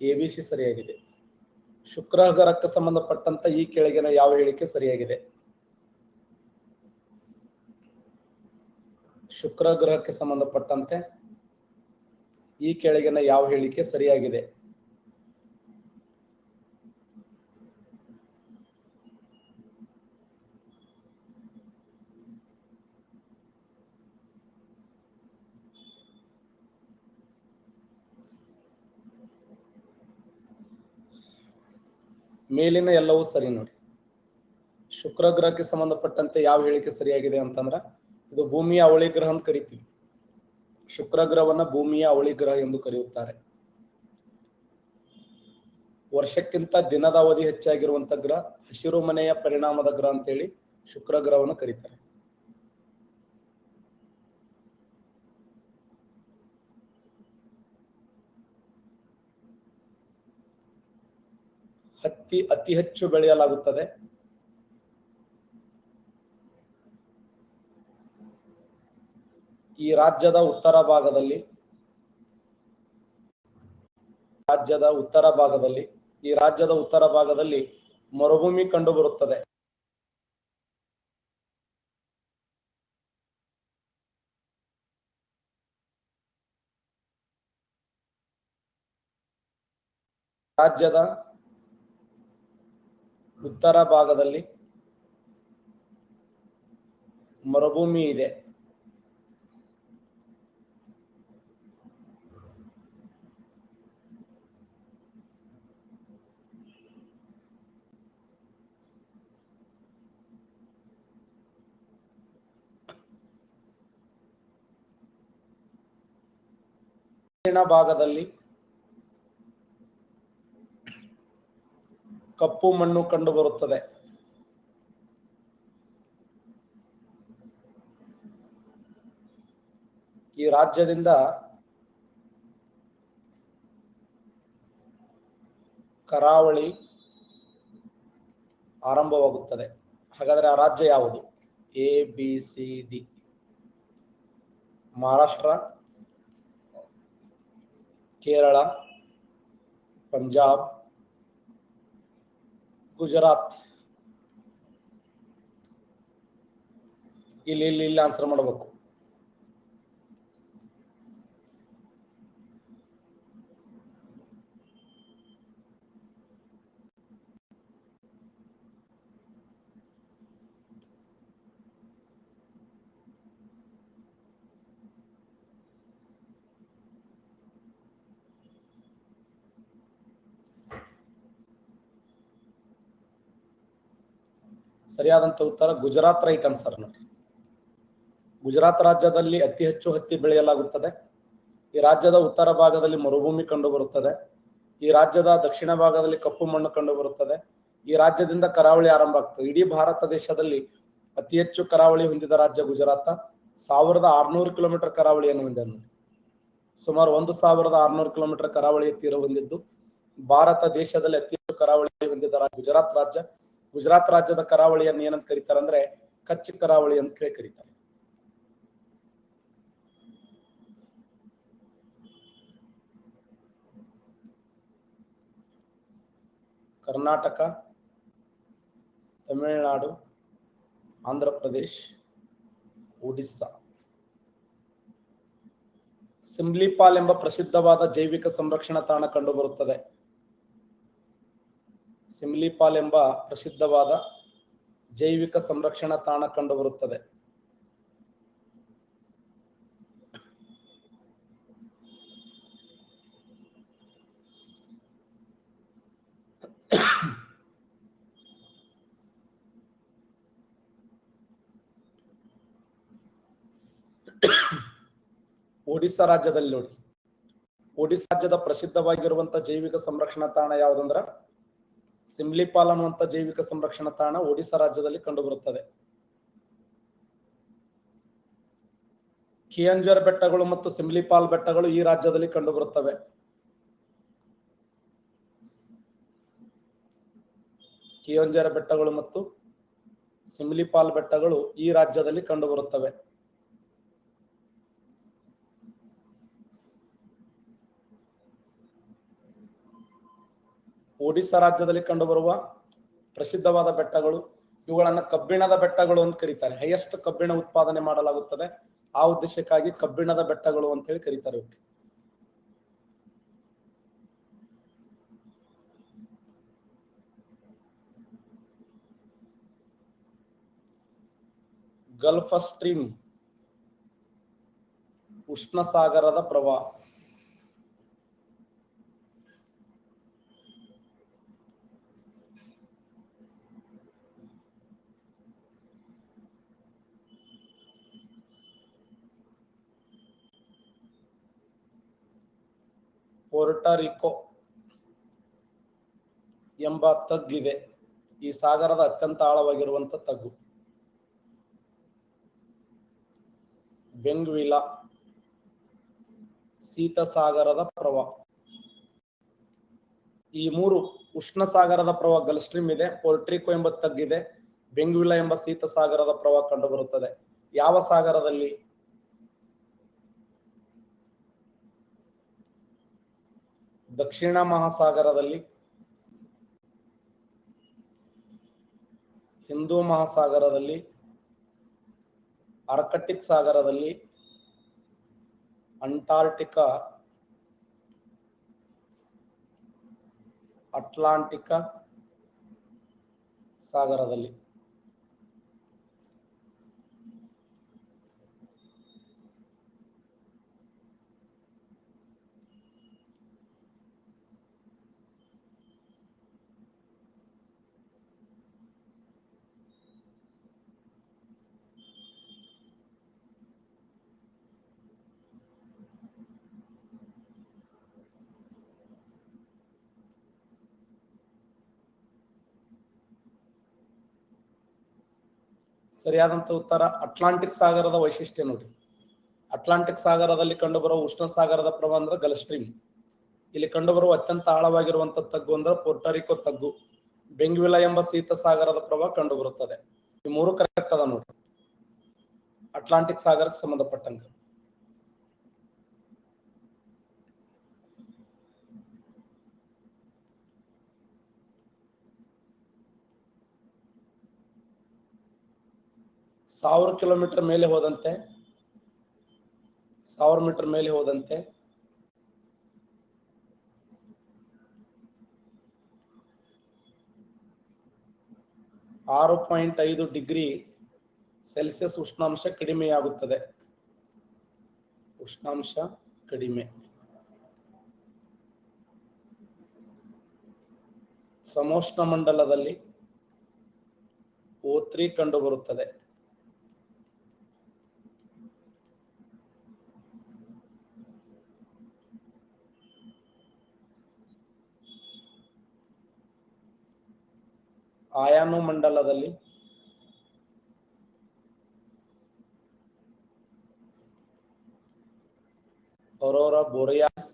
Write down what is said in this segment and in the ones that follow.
ABC ಸರಿಯಾಗಿದೆ. ಶುಕ್ರ ಗ್ರಹಕ್ಕೆ ಸಂಬಂಧಪಟ್ಟಂತ ಈ ಕೆಳಗಿನ ಯಾವ ಹೇಳಿಕೆ ಸರಿಯಾಗಿದೆ? ಶುಕ್ರ ಗ್ರಹಕ್ಕೆ ಸಂಬಂಧಪಟ್ಟಂತೆ ಈ ಕೆಳಗಿನ ಯಾವ ಹೇಳಿಕೆ ಸರಿಯಾಗಿದೆ? ಮೇಲಿನ ಎಲ್ಲವೂ ಸರಿ ನೋಡಿ. ಶುಕ್ರ ಗ್ರಹಕ್ಕೆ ಸಂಬಂಧಪಟ್ಟಂತೆ ಯಾವ ಹೇಳಿಕೆ ಸರಿಯಾಗಿದೆ ಅಂತಂದ್ರ ಇದು ಭೂಮಿಯ ಅವಳಿ ಗ್ರಹ ಅಂತ ಕರಿತೀವಿ. ಶುಕ್ರ ಗ್ರಹವನ್ನ ಭೂಮಿಯ ಅವಳಿ ಗ್ರಹ ಎಂದು ಕರೆಯುತ್ತಾರೆ. ವರ್ಷಕ್ಕಿಂತ ದಿನದ ಅವಧಿ ಹೆಚ್ಚಾಗಿರುವಂತ ಗ್ರಹ, ಹಸಿರು ಮನೆಯ ಪರಿಣಾಮದ ಗ್ರಹ ಅಂತೇಳಿ ಶುಕ್ರ ಗ್ರಹವನ್ನು ಕರೀತಾರೆ. ಹತ್ತಿ ಅತಿ ಹೆಚ್ಚು ಬೆಳೆಯಲಾಗುತ್ತದೆ. ಈ ರಾಜ್ಯದ ಉತ್ತರ ಭಾಗದಲ್ಲಿ ಮರುಭೂಮಿ ಕಂಡುಬರುತ್ತದೆ. ರಾಜ್ಯದ ಉತ್ತರ ಭಾಗದಲ್ಲಿ ಮರುಭೂಮಿ ಇದೆ. ದಕ್ಷಿಣ ಭಾಗದಲ್ಲಿ ಕಪ್ಪು ಮಣ್ಣು ಕಂಡುಬರುತ್ತದೆ. ಈ ರಾಜ್ಯದಿಂದ ಕರಾವಳಿ ಆರಂಭವಾಗುತ್ತದೆ. ಹಾಗಾದ್ರೆ ಆ ರಾಜ್ಯ ಯಾವುದು? ABCD. ಮಹಾರಾಷ್ಟ್ರ, ಕೇರಳ, ಪಂಜಾಬ್, ಗುಜರಾತ್. ಇಲ್ಲಿ ಆನ್ಸರ್ ಮಾಡಬೇಕು. ಸರಿಯಾದಂತ ಉತ್ತರ ಗುಜರಾತ್. ರೈಟ್ ಆನ್ಸರ್ ನೋಡಿ. ಗುಜರಾತ್ ರಾಜ್ಯದಲ್ಲಿ ಅತಿ ಹೆಚ್ಚು ಹತ್ತಿ ಬೆಳೆಯಲಾಗುತ್ತದೆ. ಈ ರಾಜ್ಯದ ಉತ್ತರ ಭಾಗದಲ್ಲಿ ಮರುಭೂಮಿ ಕಂಡುಬರುತ್ತದೆ. ಈ ರಾಜ್ಯದ ದಕ್ಷಿಣ ಭಾಗದಲ್ಲಿ ಕಪ್ಪು ಮಣ್ಣು ಕಂಡುಬರುತ್ತದೆ. ಈ ರಾಜ್ಯದಿಂದ ಕರಾವಳಿ ಆರಂಭ ಆಗ್ತದೆ. ಇಡೀ ಭಾರತ ದೇಶದಲ್ಲಿ ಅತಿ ಹೆಚ್ಚು ಕರಾವಳಿ ಹೊಂದಿದ ರಾಜ್ಯ ಗುಜರಾತ. 1600 ಕಿಲೋಮೀಟರ್ ಕರಾವಳಿಯನ್ನು ಹೊಂದಿದೆ. ಸುಮಾರು 1600 ಕಿಲೋಮೀಟರ್ ಕರಾವಳಿ ತೀರ ಹೊಂದಿದ್ದು ಭಾರತ ದೇಶದಲ್ಲಿ ಅತಿ ಹೆಚ್ಚು ಕರಾವಳಿ ಹೊಂದಿದ ಗುಜರಾತ್ ರಾಜ್ಯ. ಗುಜರಾತ್ ರಾಜ್ಯದ ಕರಾವಳಿಯನ್ನು ಏನಂತ ಕರೀತಾರೆ ಅಂದ್ರೆ ಕಚ್ ಕರಾವಳಿ ಅಂತ ಕರೀತಾರೆ. ಕರ್ನಾಟಕ, ತಮಿಳುನಾಡು, ಆಂಧ್ರ ಪ್ರದೇಶ್, ಒಡಿಸ್ಸಾ. ಸಿಮ್ಲಿಪಾಲ್ ಎಂಬ ಪ್ರಸಿದ್ಧವಾದ ಜೈವಿಕ ಸಂರಕ್ಷಣಾ ತಾಣ ಕಂಡುಬರುತ್ತದೆ. ಸಿಮ್ಲಿಪಾಲ್ ಎಂಬ ಪ್ರಸಿದ್ಧವಾದ ಜೈವಿಕ ಸಂರಕ್ಷಣಾ ತಾಣ ಕಂಡುಬರುತ್ತದೆ. ಒಡಿಸ್ಸಾ ರಾಜ್ಯದಲ್ಲಿ ನೋಡಿ. ಒಡಿಸ್ಸಾ ರಾಜ್ಯದ ಪ್ರಸಿದ್ಧವಾಗಿರುವಂತಹ ಜೈವಿಕ ಸಂರಕ್ಷಣಾ ತಾಣ ಯಾವುದಂದ್ರ ಸಿಮ್ಲಿಪಾಲ್ ಅನ್ನುವಂತ ಜೈವಿಕ ಸಂರಕ್ಷಣಾ ತಾಣ ಒಡಿಸ್ಸಾ ರಾಜ್ಯದಲ್ಲಿ ಕಂಡುಬರುತ್ತದೆ. ಕಿಯಂಜರ್ ಬೆಟ್ಟಗಳು ಮತ್ತು ಸಿಮ್ಲಿಪಾಲ್ ಬೆಟ್ಟಗಳು ಈ ರಾಜ್ಯದಲ್ಲಿ ಕಂಡುಬರುತ್ತವೆ. ಕಿಯಂಜರ್ ಬೆಟ್ಟಗಳು ಮತ್ತು ಸಿಮ್ಲಿಪಾಲ್ ಬೆಟ್ಟಗಳು ಈ ರಾಜ್ಯದಲ್ಲಿ ಕಂಡುಬರುತ್ತವೆ. ಒಡಿಶಾ ರಾಜ್ಯದಲ್ಲಿ ಕಂಡುಬರುವ ಪ್ರಸಿದ್ಧವಾದ ಬೆಟ್ಟಗಳು. ಇವುಗಳನ್ನ ಕಬ್ಬಿಣದ ಬೆಟ್ಟಗಳು ಅಂತ ಕರೀತಾರೆ. ಹೈಯೆಸ್ಟ್ ಕಬ್ಬಿಣ ಉತ್ಪಾದನೆ ಮಾಡಲಾಗುತ್ತದೆ. ಆ ಉದ್ದೇಶಕ್ಕಾಗಿ ಕಬ್ಬಿಣದ ಬೆಟ್ಟಗಳು ಅಂತ ಹೇಳಿ ಕರೀತಾರೆ. ಗಲ್ಫ್ ಸ್ಟ್ರೀಮ್ ಉಷ್ಣ ಸಾಗರದ ಪ್ರವಾಹ. ಪೋರ್ಟರಿಕೋ ಎಂಬ ತಗ್ಗಿದೆ. ಈ ಸಾಗರದ ಅತ್ಯಂತ ಆಳವಾಗಿರುವಂತ ತಗ್ಗು. ಬೆಂಗ್ವಿಲಾ ಶೀತ ಸಾಗರದ ಪ್ರವಾಹ. ಈ ಮೂರು ಉಷ್ಣ ಸಾಗರದ ಪ್ರವಾಹ ಗಲ್ಫ್ ಸ್ಟ್ರೀಮ್ ಇದೆ, ಪೋರ್ಟ್ರಿಕೋ ಎಂಬ ತಗ್ಗಿದೆ, ಬೆಂಗ್ವಿಲಾ ಎಂಬ ಶೀತ ಸಾಗರದ ಪ್ರವಾಹ ಕಂಡು ಬರುತ್ತದೆ. ಯಾವ ಸಾಗರದಲ್ಲಿ? ದಕ್ಷಿಣ ಮಹಾಸಾಗರದಲ್ಲಿ, ಹಿಂದೂ ಮಹಾಸಾಗರದಲ್ಲಿ, ಆರ್ಕಟಿಕ್ ಸಾಗರದಲ್ಲಿ, ಅಂಟಾರ್ಟಿಕಾ, ಅಟ್ಲಾಂಟಿಕ ಸಾಗರದಲ್ಲಿ. ಸರಿಯಾದಂತ ಉತ್ತರ ಅಟ್ಲಾಂಟಿಕ್ ಸಾಗರದ ವೈಶಿಷ್ಟ್ಯ ನೋಡಿ. ಅಟ್ಲಾಂಟಿಕ್ ಸಾಗರದಲ್ಲಿ ಕಂಡುಬರುವ ಉಷ್ಣ ಸಾಗರದ ಪ್ರವಾಹ ಅಂದ್ರೆ ಗಲ್ಫ್ ಸ್ಟ್ರೀಮ್. ಇಲ್ಲಿ ಕಂಡುಬರುವ ಅತ್ಯಂತ ಆಳವಾಗಿರುವಂತಹ ತಗ್ಗು ಅಂದ್ರೆ ಪೋರ್ಟರಿಕೋ ತಗ್ಗು. ಬೆಂಗ್ವಿಲಾ ಎಂಬ ಶೀತ ಸಾಗರದ ಪ್ರವಾಹ ಕಂಡು ಬರುತ್ತದೆ. ಈ ಮೂರು ಕರೆಕ್ಟ್ ಅದ ನೋಡಿ ಅಟ್ಲಾಂಟಿಕ್ ಸಾಗರಕ್ಕೆ ಸಂಬಂಧಪಟ್ಟಂಗ. ಸಾವಿರ ಕಿಲೋಮೀಟರ್ ಮೇಲೆ ಹೋದಂತೆ 1000 ಮೀಟರ್ ಮೇಲೆ ಹೋದಂತೆ .5 ಡಿಗ್ರಿ ಸೆಲ್ಸಿಯಸ್ ಉಷ್ಣಾಂಶ ಕಡಿಮೆಯಾಗುತ್ತದೆ. ಉಷ್ಣಾಂಶ ಕಡಿಮೆ. ಸಮೋಷ್ಣ ಮಂಡಲದಲ್ಲಿ O3 ಕಂಡುಬರುತ್ತದೆ. ಆಯಾನು ಮಂಡಲದಲ್ಲಿ ಅರೋರಾ ಬೋರಿಯಾಲಿಸ್,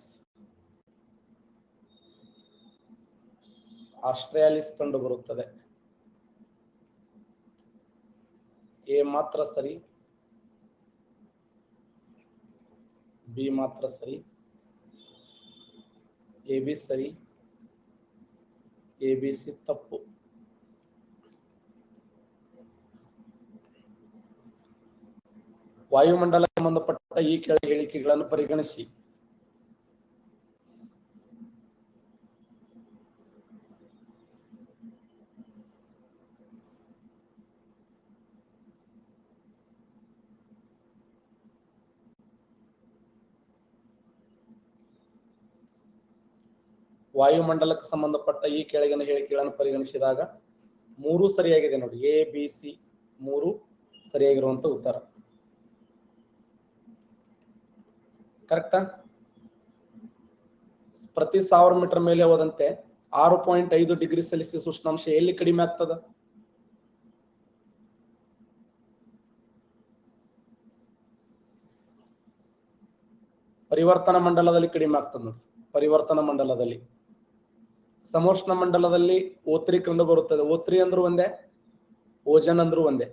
ಆಸ್ಟ್ರೇಲಿಸ್ ಕಂಡುಬರುತ್ತದೆ. ಎ ಮಾತ್ರ ಸರಿ, ಬಿ ಮಾತ್ರ ಸರಿ, ಎ ಬಿ ಸರಿ, ಎ ಬಿ ಸಿ ತಪ್ಪು. ವಾಯುಮಂಡಲಕ್ಕೆ ಸಂಬಂಧಪಟ್ಟ ಈ ಕೆಳ ಹೇಳಿಕೆಗಳನ್ನು ಪರಿಗಣಿಸಿ. ವಾಯುಮಂಡಲಕ್ಕೆ ಸಂಬಂಧಪಟ್ಟ ಈ ಕೆಳಗಿನ ಹೇಳಿಕೆಗಳನ್ನು ಪರಿಗಣಿಸಿದಾಗ 3 ಸರಿಯಾಗಿದೆ ನೋಡಿ. ಎ ಬಿ ಸಿ 3 ಸರಿಯಾಗಿರುವಂತ ಉತ್ತರ. ಕರೆಕ್ಟಾ? ಪ್ರತಿ 1000 ಮೀಟರ್ ಮೇಲೆ ಹೋದಂತೆ 6.5 ಡಿಗ್ರಿ ಸೆಲ್ಸಿಯಸ್ ಉಷ್ಣಾಂಶ ಎಲ್ಲಿ ಕಡಿಮೆ ಆಗ್ತದ? ಪರಿವರ್ತನ ಮಂಡಲದಲ್ಲಿ ಕಡಿಮೆ ಆಗ್ತದೆ ನೋಡಿ. ಪರಿವರ್ತನ ಮಂಡಲದಲ್ಲಿ. ಸಮೋಷ್ಣ ಮಂಡಲದಲ್ಲಿ O3 ಕಂಡು ಬರುತ್ತದೆ. O3 ಅಂದ್ರೂ ಒಂದೇ, ಓಜನ್ ಅಂದ್ರೂ ಒಂದೇ.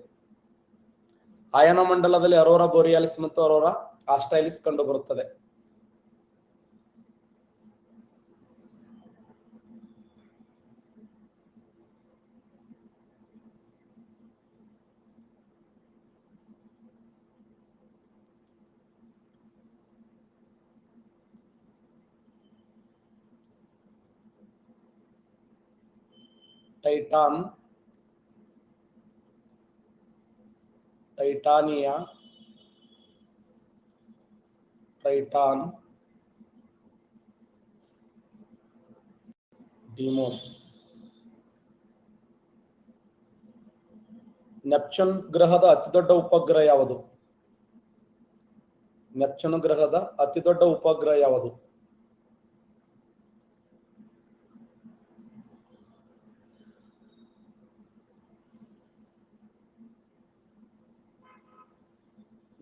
ಆಯನ ಮಂಡಲದಲ್ಲಿ ಅರೋರಾ ಬೋರಿಯಾಲಿಸ್ ಮತ್ತು ಅರೋರಾ ಆಸ್ಟ್ರೇಲಿಸ್ ಕಂಡು ಬರುತ್ತದೆ. . Titan, Titania, Titan, Deimos. Neptune ಗ್ರಹದ ಅತಿದೊಡ್ಡ ಉಪಗ್ರಹ ಯಾವುದು? ನೆಪ್ಚೂನ್ ಗ್ರಹದ ಅತಿದೊಡ್ಡ ಉಪಗ್ರಹ ಯಾವುದು?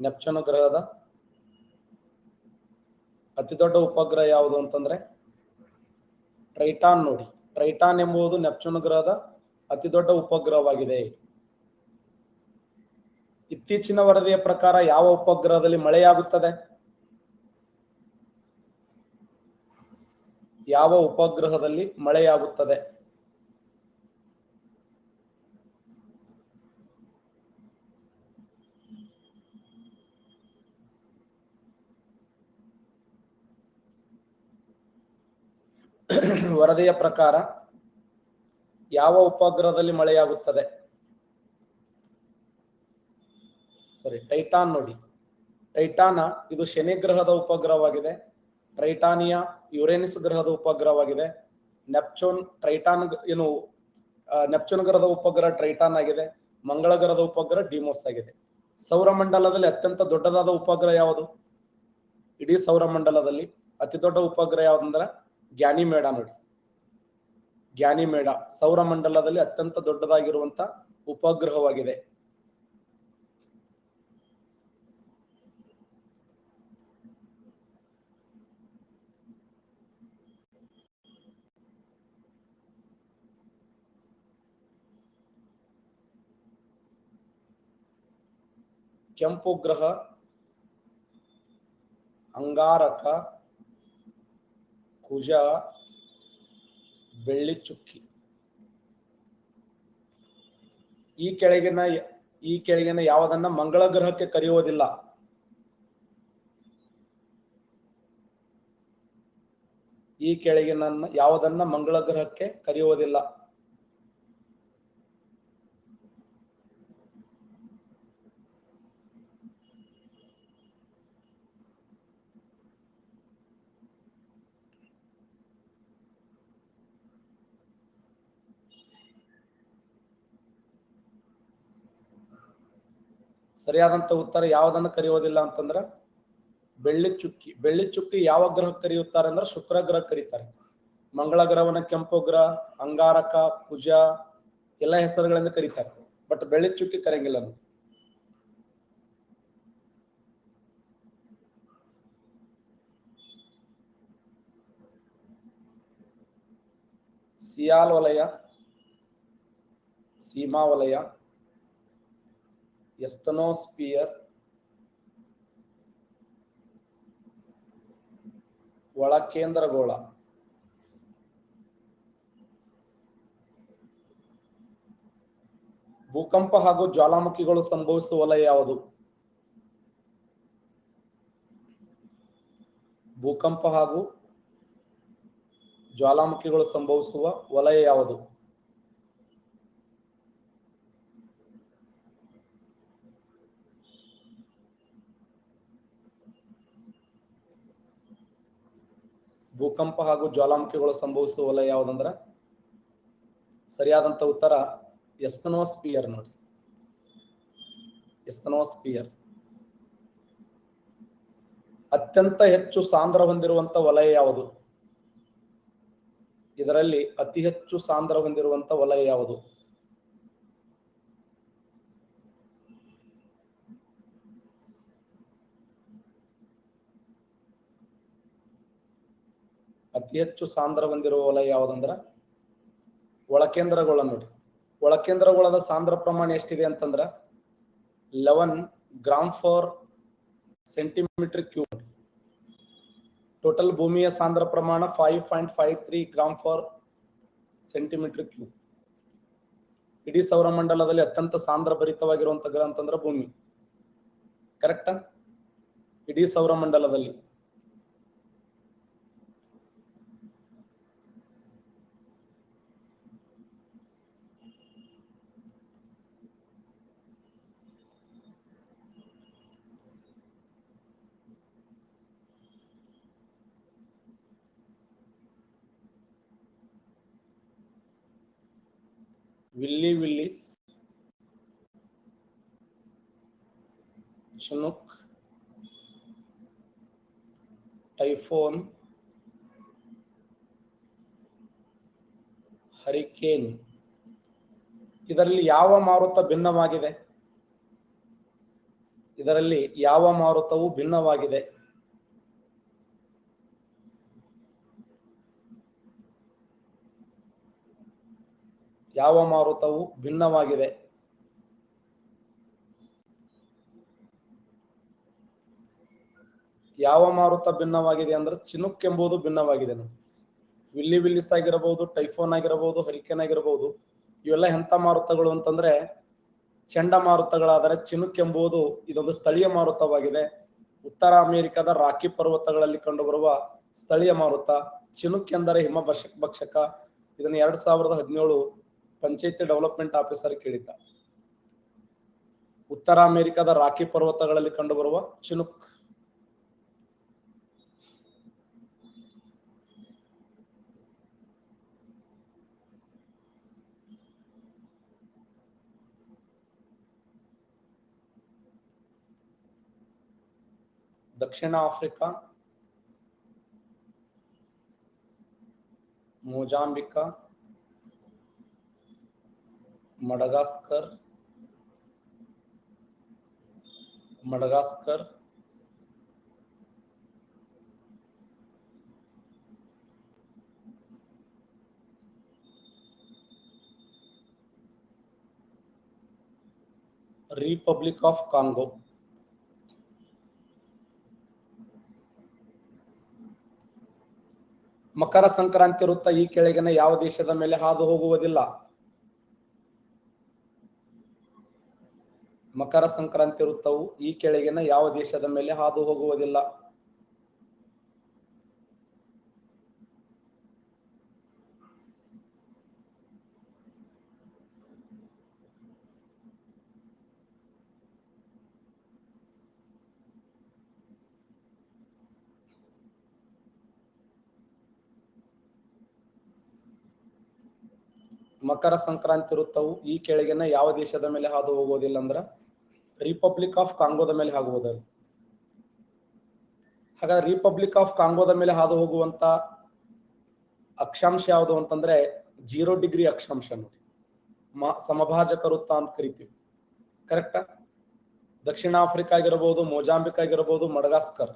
ನೆಪ್ಚೂನ್ ಗ್ರಹದ ಅತಿದೊಡ್ಡ ಉಪಗ್ರಹ ಯಾವುದು ಅಂತಂದ್ರೆ ಟ್ರೈಟಾನ್ ನೋಡಿ. ಟ್ರೈಟಾನ್ ಎಂಬುದು ನೆಪ್ಚೂನ್ ಗ್ರಹದ ಅತಿದೊಡ್ಡ ಉಪಗ್ರಹವಾಗಿದೆ. ಇತ್ತೀಚಿನ ವರದಿಯ ಪ್ರಕಾರ ಯಾವ ಉಪಗ್ರಹದಲ್ಲಿ ಮಳೆಯಾಗುತ್ತದೆ? ಯಾವ ಉಪಗ್ರಹದಲ್ಲಿ ಮಳೆಯಾಗುತ್ತದೆ? ವರದಿಯ ಪ್ರಕಾರ ಯಾವ ಉಪಗ್ರಹದಲ್ಲಿ ಮಳೆಯಾಗುತ್ತದೆ? ಸರಿ, ಟೈಟಾನ್ ನೋಡಿ. ಟೈಟಾನ ಇದು ಶನಿ ಗ್ರಹದ ಉಪಗ್ರಹವಾಗಿದೆ. ಟ್ರೈಟಾನಿಯಾ ಯುರೇನಿಸ್ ಗ್ರಹದ ಉಪಗ್ರಹವಾಗಿದೆ. ನೆಪ್ಚೂನ್ ನೆಪ್ಚೂನ್ ಗ್ರಹದ ಉಪಗ್ರಹ ಟ್ರೈಟಾನ್ ಆಗಿದೆ. ಮಂಗಳ ಗ್ರಹದ ಉಪಗ್ರಹ ಡಿಮೋಸ್ ಆಗಿದೆ. ಸೌರಮಂಡಲದಲ್ಲಿ ಅತ್ಯಂತ ದೊಡ್ಡದಾದ ಉಪಗ್ರಹ ಯಾವುದು? ಇಡೀ ಸೌರಮಂಡಲದಲ್ಲಿ ಅತಿ ದೊಡ್ಡ ಉಪಗ್ರಹ ಯಾವ್ದಂದ್ರೆ ಗ್ಯಾನಿಮೇಡ ನೋಡಿ. ಗ್ಯಾನಿಮೇಡ ಸೌರಮಂಡಲದಲ್ಲಿ ಅತ್ಯಂತ ದೊಡ್ಡದಾಗಿರುವಂತ ಉಪಗ್ರಹವಾಗಿದೆ. ಕೆಂಪು ಗ್ರಹ, ಅಂಗಾರಕ, ಕುಜ, ಬೆಳ್ಳಿ ಚುಕ್ಕಿ. ಈ ಕೆಳಗಿನ ಯಾವುದನ್ನ ಮಂಗಳ ಗ್ರಹಕ್ಕೆ ಕರೆಯುವುದಿಲ್ಲ? ಈ ಕೆಳಗಿನ ಯಾವುದನ್ನ ಮಂಗಳ ಗ್ರಹಕ್ಕೆ ಕರೆಯುವುದಿಲ್ಲ? ಸರಿಯಾದಂತ ಉತ್ತರ ಯಾವುದನ್ನು ಕರೆಯುವುದಿಲ್ಲ ಅಂತಂದ್ರೆ ಬೆಳ್ಳಿ ಚುಕ್ಕಿ. ಬೆಳ್ಳಿ ಚುಕ್ಕಿ ಯಾವ ಗ್ರಹ ಕರೆಯುತ್ತಾರೆ ಅಂದ್ರೆ ಶುಕ್ರ ಗ್ರಹ ಕರೀತಾರೆ. ಮಂಗಳ ಗ್ರಹವನ್ನ ಕೆಂಪು ಗ್ರಹ, ಅಂಗಾರಕ, ಕುಜ ಎಲ್ಲ ಹೆಸರುಗಳಿಂದ ಕರೀತಾರೆ. ಬಟ್ ಬೆಳ್ಳಿ ಚುಕ್ಕಿ ಕರೆಯಂಗಿಲ್ಲ. ಸಿಯಾಲ್ ವಲಯ, ಸೀಮಾ ವಲಯ, ಎಸ್ತನೋಸ್ಪಿಯರ್, ಒಳಕೇಂದ್ರಗೋಳ. ಭೂಕಂಪ ಹಾಗೂ ಜ್ವಾಲಾಮುಖಿಗಳು ಸಂಭವಿಸುವ ವಲಯ ಯಾವುದು? ಭೂಕಂಪ ಹಾಗೂ ಜ್ವಾಲಾಮುಖಿಗಳು ಸಂಭವಿಸುವ ವಲಯ ಯಾವುದು? ಭೂಕಂಪ ಹಾಗೂ ಜ್ವಾಲಾಮುಖಿಗಳು ಸಂಭವಿಸುವ ವಲಯ ಯಾವುದಂದ್ರ ಸರಿಯಾದಂತ ಉತ್ತರ ಎಸ್ತನೋಸ್ಪಿಯರ್ ನೋಡಿ. ಎಸ್ತನೋಸ್ಪಿಯರ್ ಅತ್ಯಂತ ಹೆಚ್ಚು ಸಾಂದ್ರ ಹೊಂದಿರುವಂತ ವಲಯ ಯಾವುದು? ಇದರಲ್ಲಿ ಅತಿ ಹೆಚ್ಚು ಸಾಂದ್ರ ಹೊಂದಿರುವಂತ ವಲಯ ಯಾವುದು? ಅತಿ ಹೆಚ್ಚು ಸಾಂದ್ರ ಹೊಂದಿರುವ ವಲಯ ಯಾವುದಂದ್ರ ಒಳಕೇಂದ್ರಗೋಳ ನೋಡಿ. ಒಳಕೇಂದ್ರಗೋಳದ ಸಾಂದ್ರ ಪ್ರಮಾಣ ಎಷ್ಟಿದೆ ಅಂತಂದ್ರ 11 gram for centimetre cube. Total ಭೂಮಿಯ ಸಾಂದ್ರ ಪ್ರಮಾಣ 5.53 ಗ್ರಾಮ್ ಫಾರ್ ಸೆಂಟಿಮೀಟರ್ ಕ್ಯೂಬ್. ಇಡೀ ಸೌರಮಂಡಲದಲ್ಲಿ ಅತ್ಯಂತ ಸಾಂದ್ರ ಭರಿತವಾಗಿರುವಂತ ಗ್ರಹ ಅಂತಂದ್ರ ಭೂಮಿ. ಕರೆಕ್ಟಾ? ಇಡೀ ಸೌರಮಂಡಲದಲ್ಲಿ ವಿಲ್ಲಿ ವಿಲ್ಲಿಸ್, ಚಿನುಕ್, ಟೈಫೋನ್, ಹರಿಕೇನ್. ಇದರಲ್ಲಿ ಯಾವ ಮಾರುತ ಭಿನ್ನವಾಗಿದೆ? ಇದರಲ್ಲಿ ಯಾವ ಮಾರುತವು ಭಿನ್ನವಾಗಿದೆ? ಯಾವ ಮಾರುತವು ಭಿನ್ನವಾಗಿದೆ? ಯಾವ ಮಾರುತ ಭಿನ್ನವಾಗಿದೆ ಅಂದ್ರೆ ಚಿನುಕ್ ಎಂಬುದು ಭಿನ್ನವಾಗಿದೆ. ವಿಲ್ಲಿ ವಿಲ್ಲಿಸ್ ಆಗಿರಬಹುದು, ಟೈಫೋನ್ ಆಗಿರಬಹುದು, ಹರಿಕೇನ್ ಆಗಿರಬಹುದು. ಇವೆಲ್ಲ ಎಂಥ ಮಾರುತಗಳು ಅಂತಂದ್ರೆ ಚಂಡಮಾರುತಗಳಾದರೆ ಚಿನುಕ್ ಎಂಬುದು ಇದೊಂದು ಸ್ಥಳೀಯ ಮಾರುತವಾಗಿದೆ. ಉತ್ತರ ಅಮೆರಿಕದ ರಾಕಿ ಪರ್ವತಗಳಲ್ಲಿ ಕಂಡುಬರುವ ಸ್ಥಳೀಯ ಮಾರುತ. ಚಿನುಕ್ ಎಂದರೆ ಹಿಮ ಭಕ್ಷಕ. ಇದನ್ನು 2017 ಪಂಚಾಯತಿ ಡೆವಲಪ್ಮೆಂಟ್ ಆಫೀಸರ್ ಕೇಳಿದ್ದ. ಉತ್ತರ ಅಮೆರಿಕದ ರಾಕಿ ಪರ್ವತಗಳಲ್ಲಿ ಕಂಡುಬರುವ ಚಿನುಕ್. ದಕ್ಷಿಣ Africa, Mozambique, Madagascar, Republic of Congo. ಮಕರ ಸಂಕ್ರಾಂತಿ ವೃತ್ತ ಈ ಕೆಳಗಿನ ಯಾವ ದೇಶದ ಮೇಲೆ ಹಾದು ಹೋಗುವುದಿಲ್ಲ? ಮಕರ ಸಂಕ್ರಾಂತಿ ವೃತ್ತವು ಈ ಕೆಳಗಿನ ಯಾವ ದೇಶದ ಮೇಲೆ ಹಾದು ಹೋಗುವುದಿಲ್ಲ? ಮಕರ ಸಂಕ್ರಾಂತಿ ವೃತ್ತವು ಈ ಕೆಳಗಿನ ಯಾವ ದೇಶದ ಮೇಲೆ ಹಾದು ಹೋಗುವುದಿಲ್ಲ ಅಂದ್ರ ರಿಪಬ್ಲಿಕ್ ಆಫ್ ಕಾಂಗೋದ ಮೇಲೆ ಆಗುವುದಿಲ್ಲ. ಹಾಗಾದ್ರೆ ರಿಪಬ್ಲಿಕ್ ಆಫ್ ಕಾಂಗೋದ ಮೇಲೆ ಹಾದು ಹೋಗುವಂತ ಅಕ್ಷಾಂಶ ಯಾವುದು ಅಂತಂದ್ರೆ 0 ಡಿಗ್ರಿ ಅಕ್ಷಾಂಶ ನೋಡಿ. ಸಮಭಾಜಕ ವೃತ್ತ ಅಂತ ಕರಿತೀವಿ. ಕರೆಕ್ಟಾ? ದಕ್ಷಿಣ ಆಫ್ರಿಕಾ ಆಗಿರಬಹುದು, ಮೊಜಾಂಬಿಕ್ ಆಗಿರಬಹುದು, ಮಡಗಾಸ್ಕರ್.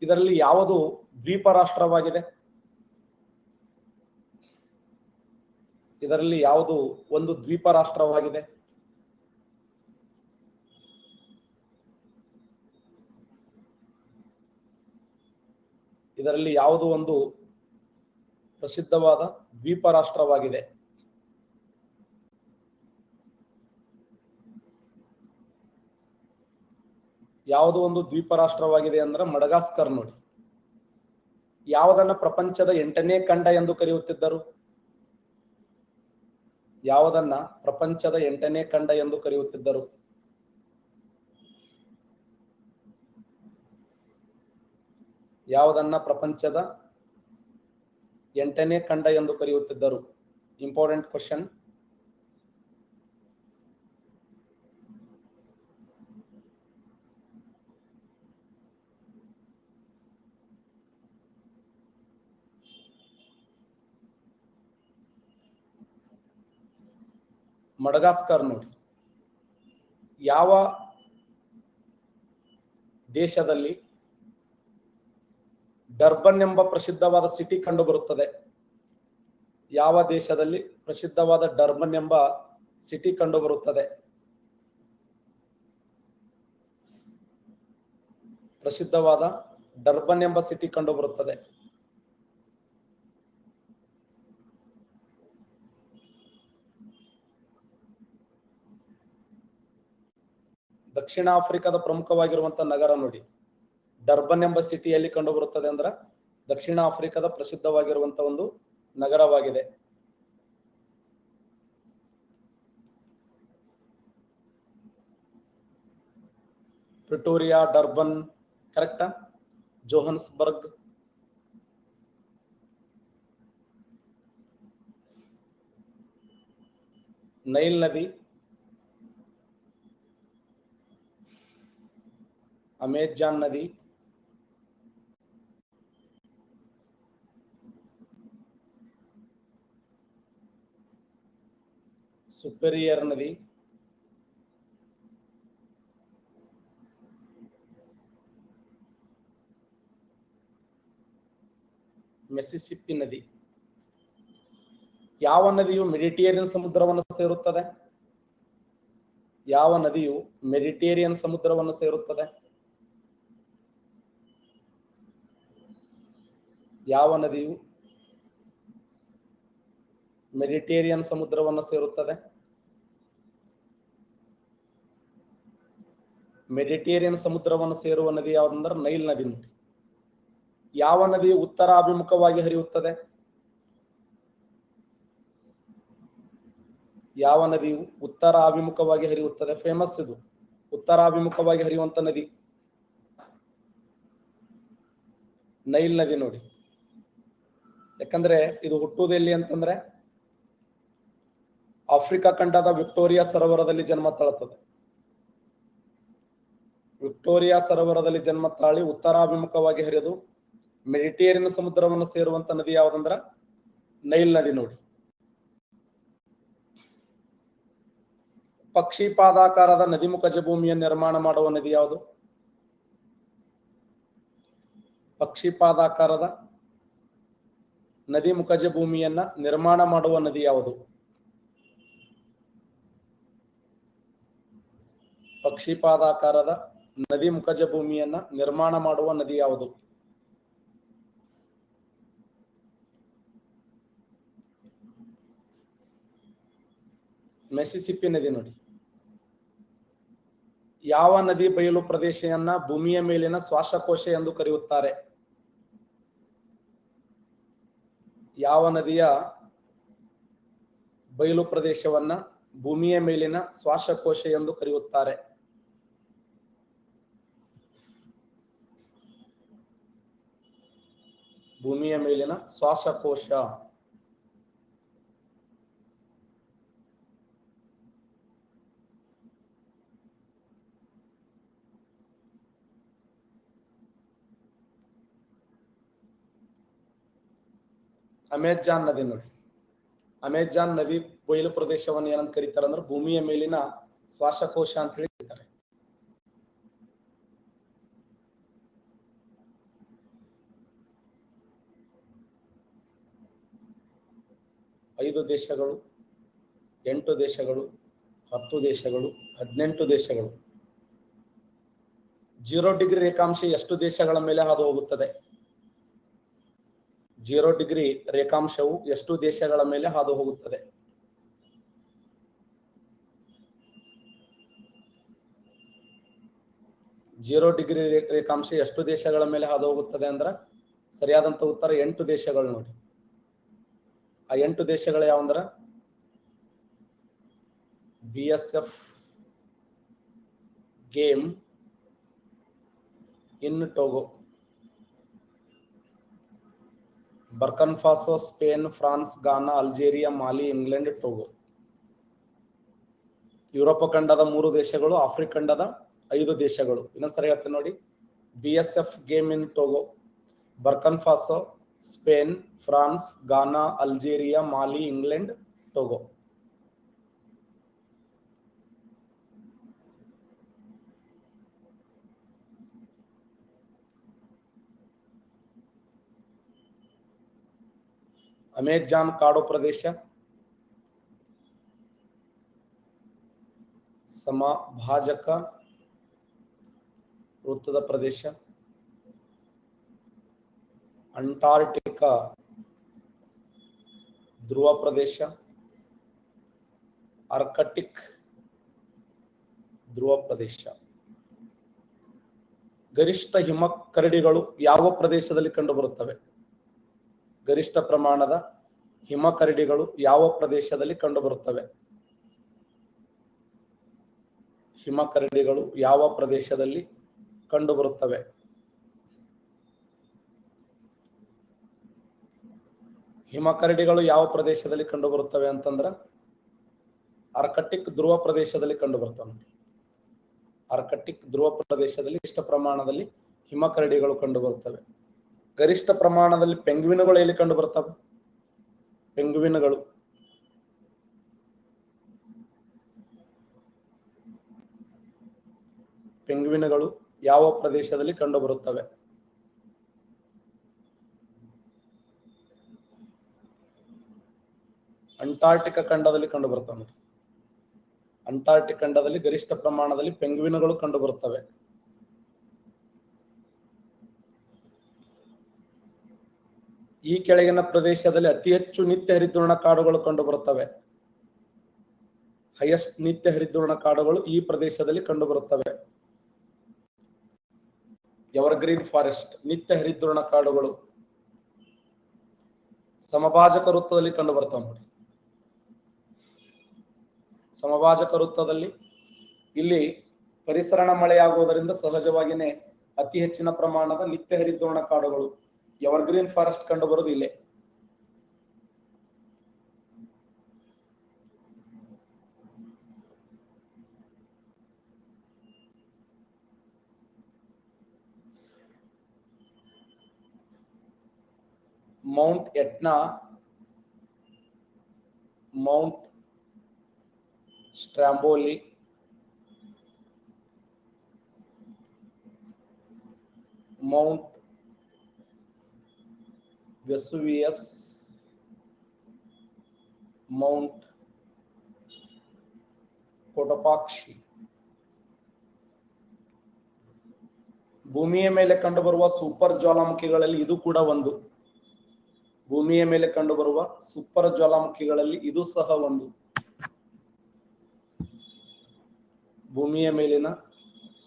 ಇದರಲ್ಲಿ ಯಾವುದು ದ್ವೀಪ ರಾಷ್ಟ್ರವಾಗಿದೆ? ಇದರಲ್ಲಿ ಯಾವುದು ಒಂದು ದ್ವೀಪ ರಾಷ್ಟ್ರವಾಗಿದೆ? ಇದರಲ್ಲಿ ಯಾವುದು ಒಂದು ಪ್ರಸಿದ್ಧವಾದ ದ್ವೀಪ ರಾಷ್ಟ್ರವಾಗಿದೆ? ಯಾವುದು ಒಂದು ದ್ವೀಪ ರಾಷ್ಟ್ರವಾಗಿದೆ ಅಂದ್ರೆ ಮಡಗಾಸ್ಕರ್ ನೋಡಿ. ಯಾವುದನ್ನ ಪ್ರಪಂಚದ 8ನೇ ಖಂಡ ಎಂದು ಕರೆಯುತ್ತಿದ್ದರು? ಯಾವುದನ್ನ ಪ್ರಪಂಚದ 8ನೇ ಖಂಡ ಎಂದು ಕರೆಯುತ್ತಿದ್ದರು? ಯಾವುದನ್ನ ಪ್ರಪಂಚದ 8ನೇ ಖಂಡ ಎಂದು ಕರೆಯುತ್ತಿದ್ದರು? Important question. ಮಡಗಾಸ್ಕರ್ ನೋಡಿ. ಯಾವ ದೇಶದಲ್ಲಿ ಡರ್ಬನ್ ಎಂಬ ಪ್ರಸಿದ್ಧವಾದ ಸಿಟಿ ಕಂಡು ಬರುತ್ತದೆ? ಯಾವ ದೇಶದಲ್ಲಿ ಪ್ರಸಿದ್ಧವಾದ ಡರ್ಬನ್ ಎಂಬ ಸಿಟಿ ಕಂಡು ಬರುತ್ತದೆ? ಪ್ರಸಿದ್ಧವಾದ ಡರ್ಬನ್ ಎಂಬ ಸಿಟಿ ಕಂಡು ಬರುತ್ತದೆ. ದಕ್ಷಿಣ ಆಫ್ರಿಕಾದ ಪ್ರಮುಖವಾಗಿರುವಂತಹ ನಗರ ನೋಡಿ. ಡರ್ಬನ್ ಎಂಬ ಸಿಟಿಯಲ್ಲಿ ಕಂಡು ಬರುತ್ತದೆ ಅಂದ್ರ ದಕ್ಷಿಣ ಆಫ್ರಿಕಾದ ಪ್ರಸಿದ್ಧವಾಗಿರುವಂತಹ ಒಂದು ನಗರವಾಗಿದೆ. ಪ್ರಿಟೋರಿಯಾ, ಡರ್ಬನ್, ಕರೆಕ್ಟಾ? ಜೋಹನ್ಸ್ಬರ್ಗ್. ನೈಲ್ ನದಿ, ಅಮೆಜಾನ್ ನದಿ, ಸುಪೆರಿಯರ್ ನದಿ, ಮಿಸಿಸಿಪ್ಪಿ ನದಿ. ಯಾವ ನದಿಯು ಮೆಡಿಟೇರಿಯನ್ ಸಮುದ್ರವನ್ನು ಸೇರುತ್ತದೆ? ಯಾವ ನದಿಯು ಮೆಡಿಟೇರಿಯನ್ ಸಮುದ್ರವನ್ನು ಸೇರುತ್ತದೆ? ಯಾವ ನದಿಯು ಮೆಡಿಟೇರಿಯನ್ ಸಮುದ್ರವನ್ನು ಸೇರುತ್ತದೆ? ಮೆಡಿಟೇರಿಯನ್ ಸಮುದ್ರವನ್ನು ಸೇರುವ ನದಿ ಯಾವುದಂದ್ರೆ ನೈಲ್ ನದಿ ನೋಡಿ. ಯಾವ ನದಿಯು ಉತ್ತರಾಭಿಮುಖವಾಗಿ ಹರಿಯುತ್ತದೆ? ಯಾವ ನದಿಯು ಉತ್ತರಾಭಿಮುಖವಾಗಿ ಹರಿಯುತ್ತದೆ? ಫೇಮಸ್ ಇದು, ಉತ್ತರಾಭಿಮುಖವಾಗಿ ಹರಿಯುವಂತ ನದಿ ನೈಲ್ ನದಿ ನೋಡಿ. ಯಾಕಂದ್ರೆ ಇದು ಹುಟ್ಟುವುದು ಎಲ್ಲಿ ಅಂತಂದ್ರೆ ಆಫ್ರಿಕಾ ಖಂಡದ ವಿಕ್ಟೋರಿಯಾ ಸರೋವರದಲ್ಲಿ ಜನ್ಮ ತಾಳುತ್ತದೆ. ವಿಕ್ಟೋರಿಯಾ ಸರೋವರದಲ್ಲಿ ಜನ್ಮ ತಾಳಿ ಉತ್ತರಾಭಿಮುಖವಾಗಿ ಹರಿದು ಮೆಡಿಟೇರಿಯನ್ ಸಮುದ್ರವನ್ನು ಸೇರುವಂತ ನದಿ ಯಾವುದಂದ್ರ ನೈಲ್ ನದಿ ನೋಡಿ. ಪಕ್ಷಿಪಾದಾಕಾರದ ನದಿಮುಖಜ ಭೂಮಿಯನ್ನು ನಿರ್ಮಾಣ ಮಾಡುವ ನದಿ ಯಾವುದು? ಪಕ್ಷಿಪಾದಾಕಾರದ ನದಿಮುಖಜ ಭೂಮಿಯನ್ನ ನಿರ್ಮಾಣ ಮಾಡುವ ನದಿ ಯಾವುದು? ಪಕ್ಷಿಪಾದಾಕಾರದ ನದಿಮುಖಜ ಭೂಮಿಯನ್ನ ನಿರ್ಮಾಣ ಮಾಡುವ ನದಿ ಯಾವುದು? ಮಿಸಿಸಿಪ್ಪಿ ನದಿ ನೋಡಿ. ಯಾವ ನದಿ ಬಯಲು ಪ್ರದೇಶವನ್ನ ಭೂಮಿಯ ಮೇಲಿನ ಶ್ವಾಸಕೋಶ ಎಂದು ಕರೆಯುತ್ತಾರೆ? ಯಾವ ನದಿಯ ಬಯಲು ಪ್ರದೇಶವನ್ನ ಭೂಮಿಯ ಮೇಲಿನ ಶ್ವಾಸಕೋಶ ಎಂದು ಕರೆಯುತ್ತಾರೆ? ಭೂಮಿಯ ಮೇಲಿನ ಶ್ವಾಸಕೋಶ. ಅಮೆಜಾನ್ ನದಿ ನೋಡಿ. ಅಮೆಜಾನ್ ನದಿ ಬಯಲು ಪ್ರದೇಶವನ್ನು ಏನಂತ ಕರೀತಾರೆ ಅಂದ್ರೆ ಭೂಮಿಯ ಮೇಲಿನ ಶ್ವಾಸಕೋಶ ಅಂತ ಹೇಳಿ ಕರೀತಾರೆ. ಐದು ದೇಶಗಳು, 8 ದೇಶಗಳು, 10 ದೇಶಗಳು, 18 ದೇಶಗಳು. 0 ಡಿಗ್ರಿ ರೇಖಾಂಶ ಎಷ್ಟು ದೇಶಗಳ ಮೇಲೆ ಹಾದು ಹೋಗುತ್ತದೆ? 0 ಡಿಗ್ರಿ ರೇಖಾಂಶವು ಎಷ್ಟು ದೇಶಗಳ ಮೇಲೆ ಹಾದು ಹೋಗುತ್ತದೆ? ಜೀರೋ ಡಿಗ್ರಿ ರೇಖಾಂಶ ಎಷ್ಟು ದೇಶಗಳ ಮೇಲೆ ಹಾದು ಹೋಗುತ್ತದೆ ಅಂದ್ರೆ ಸರಿಯಾದಂತ ಉತ್ತರ 8 ದೇಶಗಳು ನೋಡಿ. ಆ 8 ದೇಶಗಳು ಯಾವಂದ್ರ BSF ಗೇಮ್ ಇನ್ ಟೋಗೋ, ಬರ್ಕನ್ ಫಾಸೋ, ಸ್ಪೇನ್, ಫ್ರಾನ್ಸ್, ಗಾನಾ, ಅಲ್ಜೇರಿಯಾ, ಮಾಲಿ, ಇಂಗ್ಲೆಂಡ್, ಟೋಗೋ. ಯುರೋಪ ಖಂಡದ 3 ದೇಶಗಳು, ಆಫ್ರಿಕಾ ಖಂಡದ 5 ದೇಶಗಳು. ಇನ್ನೊಂದ್ಸರಿ ಹೇಳ್ತೇನೆ ನೋಡಿ. BSF ಗೇಮ್ ಇನ್ ಟೋಗೋ, ಬರ್ಕನ್ ಫಾಸೋ, ಸ್ಪೇನ್, ಫ್ರಾನ್ಸ್, ಗಾನಾ, ಅಲ್ಜೇರಿಯಾ, ಮಾಲಿ, ಇಂಗ್ಲೆಂಡ್, ಟೋಗೋ. ಅಮೆಜಾನ್ ಕಾಡು ಪ್ರದೇಶ, ಸಮಭಾಜಕ ವೃತ್ತದ ಪ್ರದೇಶ, ಅಂಟಾರ್ಟಿಕಾ ಧ್ರುವ ಪ್ರದೇಶ, ಆರ್ಕಟಿಕ್ ಧ್ರುವ ಪ್ರದೇಶ. ಗರಿಷ್ಠ ಹಿಮಕರಡಿಗಳು ಯಾವ ಪ್ರದೇಶದಲ್ಲಿ ಕಂಡುಬರುತ್ತವೆ? ಗರಿಷ್ಠ ಪ್ರಮಾಣದ ಹಿಮಕರಡಿಗಳು ಯಾವ ಪ್ರದೇಶದಲ್ಲಿ ಕಂಡುಬರುತ್ತವೆ? ಹಿಮಕರಡಿಗಳು ಯಾವ ಪ್ರದೇಶದಲ್ಲಿ ಕಂಡುಬರುತ್ತವೆ? ಹಿಮಕರಡಿಗಳು ಯಾವ ಪ್ರದೇಶದಲ್ಲಿ ಕಂಡುಬರುತ್ತವೆ ಅಂತಂದ್ರ ಆರ್ಕಟಿಕ್ ಧ್ರುವ ಪ್ರದೇಶದಲ್ಲಿ ಕಂಡು ಬರ್ತಾವೆ. ಆರ್ಕಟಿಕ್ ಧ್ರುವ ಪ್ರದೇಶದಲ್ಲಿ ಗರಿಷ್ಠ ಪ್ರಮಾಣದಲ್ಲಿ ಹಿಮಕರಡಿಗಳು ಕಂಡು ಬರುತ್ತವೆ. ಗರಿಷ್ಠ ಪ್ರಮಾಣದಲ್ಲಿ ಪೆಂಗ್ವಿನ್ಗಳು ಎಲ್ಲಿ ಕಂಡು ಬರ್ತವೆ? ಪೆಂಗ್ವಿನ್ಗಳು ಯಾವ ಪ್ರದೇಶದಲ್ಲಿ ಕಂಡು ಬರುತ್ತವೆ? ಅಂಟಾರ್ಟಿಕ ಖಂಡದಲ್ಲಿ ಕಂಡು ಬರ್ತವೆ. ಅಂಟಾರ್ಟಿಕ್ ಖಂಡದಲ್ಲಿ ಗರಿಷ್ಠ ಪ್ರಮಾಣದಲ್ಲಿ ಪೆಂಗ್ವಿನ್ಗಳು ಕಂಡು ಬರುತ್ತವೆ. ಈ ಕೆಳಗಿನ ಪ್ರದೇಶದಲ್ಲಿ ಅತಿ ಹೆಚ್ಚು ನಿತ್ಯ ಹರಿದ್ವರ್ಣ ಕಾಡುಗಳು ಕಂಡು ಬರುತ್ತವೆ. ಹೈಯೆಸ್ಟ್ ನಿತ್ಯ ಹರಿದ್ವರ್ಣ ಕಾಡುಗಳು ಈ ಪ್ರದೇಶದಲ್ಲಿ ಕಂಡು ಬರುತ್ತವೆ. ಎವರ್ಗ್ರೀನ್ ಫಾರೆಸ್ಟ್ ನಿತ್ಯ ಹರಿದ್ವರ್ಣ ಕಾಡುಗಳು ಸಮಭಾಜಕ ವೃತ್ತದಲ್ಲಿ ಕಂಡು ಬರ್ತವೆ ನೋಡಿ. ಸಮಭಾಜಕ ವೃತ್ತದಲ್ಲಿ ಇಲ್ಲಿ ಪರಿಸರಣ ಮಳೆಯಾಗುವುದರಿಂದ ಸಹಜವಾಗಿಯೇ ಅತಿ ಹೆಚ್ಚಿನ ಪ್ರಮಾಣದ ನಿತ್ಯ ಹರಿದ್ವರ್ಣ ಕಾಡುಗಳು ಎವರ್ಗ್ರೀನ್ ಫಾರೆಸ್ಟ್ ಕಂಡು ಬರುವುದು ಇಲ್ಲೇ. Mount Etna, Mount Stromboli, Mount Vesuvius, Mount Cotopaxi. ಭೂಮಿಯ ಮೇಲೆ ಕಂಡುಬರುವ ಸೂಪರ್ ಜ್ವಾಲಾಮುಖಿಗಳಲ್ಲಿ ಇದು ಕೂಡ ಒಂದು. ಭೂಮಿಯ ಮೇಲೆ ಕಂಡುಬರುವ ಸೂಪರ್ ಜ್ವಾಲಾಮುಖಿಗಳಲ್ಲಿ ಇದು ಸಹ ಒಂದು. ಭೂಮಿಯ ಮೇಲಿನ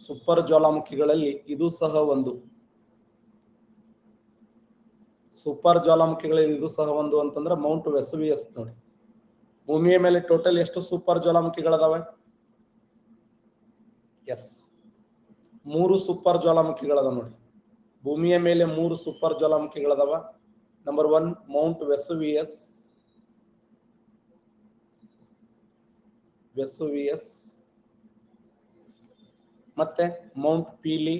ಸೂಪರ್ ಜ್ವಾಲಾಮುಖಿಗಳಲ್ಲಿ ಇದು ಸಹ ಒಂದು. ಸೂಪರ್ ಜ್ವಾಲಾಮುಖಿಗಳಲ್ಲಿ ಇದು ಸಹ ಒಂದು ಅಂತಂದ್ರೆ ಮೌಂಟ್ ವೆಸುವಿಯಸ್ ನೋಡಿ. ಭೂಮಿಯ ಮೇಲೆ ಟೋಟಲ್ ಎಷ್ಟು ಸೂಪರ್ ಜ್ವಾಲಾಮುಖಿಗಳದಾವೆ? ಎಸ್, 3 ಸೂಪರ್ ಜ್ವಾಲಾಮುಖಿಗಳದ ನೋಡಿ. ಭೂಮಿಯ ಮೇಲೆ 3 ಸೂಪರ್ ಜ್ವಾಲಾಮುಖಿಗಳದಾವ. ನಂಬರ್ 1 ಮೌಂಟ್ ವೆಸುವಿಯಸ್, ಮತ್ತೆ ಮೌಂಟ್ ಪೀಲಿ,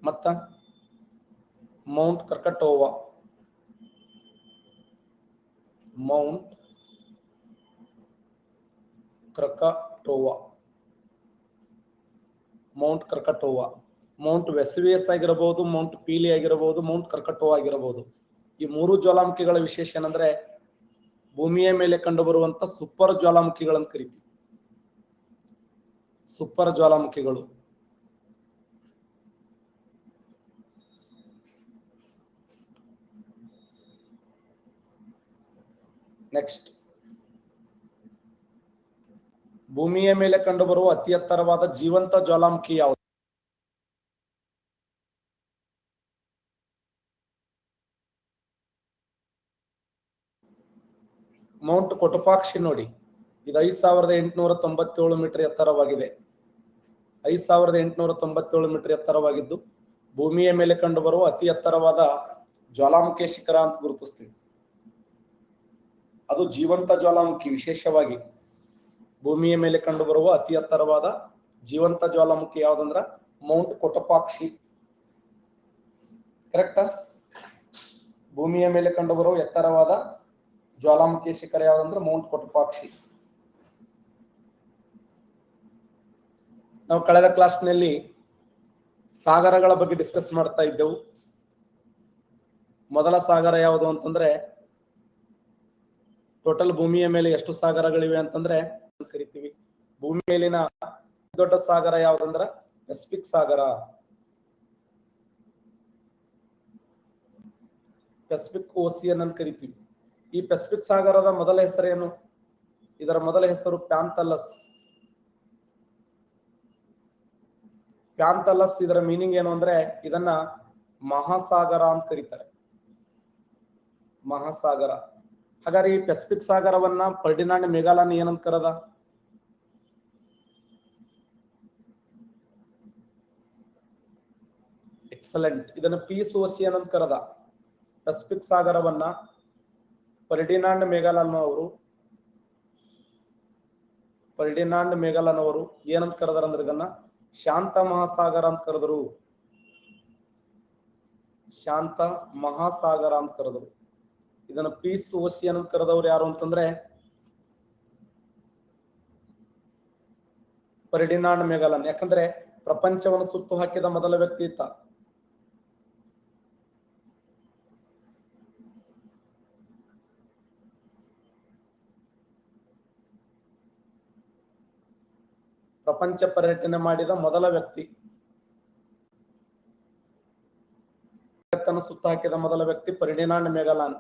ಮತ್ತ ಮೌಂಟ್ ಕ್ರಕಟೋವಾ. ಮೌಂಟ್ ಕ್ರಕಟೋವಾ, ಮೌಂಟ್ ವೆಸುವಿಯಸ್ ಆಗಿರಬಹುದು, ಮೌಂಟ್ ಪೀಲಿ ಆಗಿರಬಹುದು, ಮೌಂಟ್ ಕ್ರಕಟೋವಾ ಆಗಿರಬಹುದು. ಈ 3 ಜ್ವಾಲಾಮುಖಿಗಳ ವಿಶೇಷ ಏನಂದ್ರೆ ಭೂಮಿಯ ಮೇಲೆ ಕಂಡು ಬರುವಂತ ಸೂಪರ್ ಜ್ವಾಲಾಮುಖಿಗಳನ್ನು ಕರಿತೀವಿ. ಸೂಪರ್ ಜ್ವಾಲಾಮುಖಿಗಳು. ನೆಕ್ಸ್ಟ್, ಭೂಮಿಯ ಮೇಲೆ ಕಂಡುಬರುವ ಅತಿ ಎತ್ತರವಾದ ಜೀವಂತ ಜ್ವಾಲಾಮುಖಿ ಯಾವುದು? ಮೌಂಟ್ ಕೋಟಪಾಕ್ಷಿ ನೋಡಿ. ಇದು 5897 ಮೀಟರ್ ಎತ್ತರವಾಗಿದೆ. 5897 ಮೀಟರ್ ಎತ್ತರವಾಗಿದ್ದು ಭೂಮಿಯ ಮೇಲೆ ಕಂಡುಬರುವ ಅತಿ ಎತ್ತರವಾದ ಜ್ವಾಲಾಮುಖಿ ಶಿಖರ ಅಂತ ಗುರುತಿಸ್ತೀವಿ. ಅದು ಜೀವಂತ ಜ್ವಾಲಾಮುಖಿ. ವಿಶೇಷವಾಗಿ ಭೂಮಿಯ ಮೇಲೆ ಕಂಡುಬರುವ ಅತಿ ಎತ್ತರವಾದ ಜೀವಂತ ಜ್ವಾಲಾಮುಖಿ ಯಾವ್ದಂದ್ರ ಮೌಂಟ್ ಕೋಟಪಾಕ್ಷಿ. ಕರೆಕ್ಟಾ? ಭೂಮಿಯ ಮೇಲೆ ಕಂಡುಬರುವ ಎತ್ತರವಾದ ಜ್ವಾಲಾಮುಖಿ ಶಿಖರ ಯಾವ್ದಂದ್ರೆ ಮೌಂಟ್ ಕೋಟಪಾಕ್ಷಿ. ನಾವು ಕಳೆದ ಕ್ಲಾಸ್ನಲ್ಲಿ ಸಾಗರಗಳ ಬಗ್ಗೆ ಡಿಸ್ಕಸ್ ಮಾಡ್ತಾ ಇದ್ದೆವು. ಮೊದಲ ಸಾಗರ ಯಾವುದು ಅಂತಂದ್ರೆ, ಟೋಟಲ್ ಭೂಮಿಯ ಮೇಲೆ ಎಷ್ಟು ಸಾಗರಗಳಿವೆ ಅಂತಂದ್ರೆ ಕರಿತೀವಿ. ಭೂಮಿ ಮೇಲಿನ ದೊಡ್ಡ ಸಾಗರ ಯಾವ್ದಂದ್ರ ಪೆಸಿಫಿಕ್ ಸಾಗರ. ಪೆಸಿಫಿಕ್ ಓಸಿಯನ್ ಅಂತ ಕರಿತೀವಿ. ಈ ಪೆಸಿಫಿಕ್ ಸಾಗರದ ಮೊದಲ ಹೆಸರೇನು? ಇದರ ಮೊದಲ ಹೆಸರು ಪ್ಯಾಂಥಲಸ್. ಪ್ಯಾಂಥಲಸ್ ಇದರ ಮೀನಿಂಗ್ ಏನು ಅಂದ್ರೆ ಇದನ್ನ ಮಹಾಸಾಗರ ಅಂತ ಕರೀತಾರೆ. ಮಹಾಸಾಗರ. ಹಾಗಾದ್ರೆ ಈ ಪೆಸಿಫಿಕ್ ಸಾಗರವನ್ನ ಫರ್ಡಿನಾಂಡ್ ಮೆಗಾಲನ್ ಏನಂತ ಕರೆದ? ಎಕ್ಸಲೆಂಟ್. ಇದನ್ನ ಪೀಸ್ ಓಸಿಯನ್ ಅಂತ ಕರೆದ. ಪೆಸಿಫಿಕ್ ಸಾಗರವನ್ನ ಫರ್ಡಿನಾಂಡ್ ಮೇಗಲನ್ ಅವರು ಏನಂತ ಕರೆದಾರ ಅಂದ್ರೆ ಇದನ್ನ ಶಾಂತ ಮಹಾಸಾಗರ ಅಂತ ಕರೆದರು. ಶಾಂತ ಮಹಾಸಾಗರ ಅಂತ ಕರೆದರು. ಇದನ್ನ ಪೀಸ್ ಓಷಿಯನ್ ಅಂತ ಕರೆದವ್ರು ಯಾರು ಅಂತಂದ್ರೆ ಫರ್ಡಿನಾಂಡ್ ಮೇಗಲನ್. ಯಾಕಂದ್ರೆ ಪ್ರಪಂಚವನ್ನು ಸುತ್ತು ಹಾಕಿದ ಮೊದಲ ವ್ಯಕ್ತಿ ಇತ್ತ. ಪ್ರಪಂಚ ಪರ್ಯಟನೆ ಮಾಡಿದ ಮೊದಲ ವ್ಯಕ್ತಿ, ಸುತ್ತ ಹಾಕಿದ ಮೊದಲ ವ್ಯಕ್ತಿ ಫರ್ಡಿನಾಂಡ್ ಮೇಗಲಾನ್.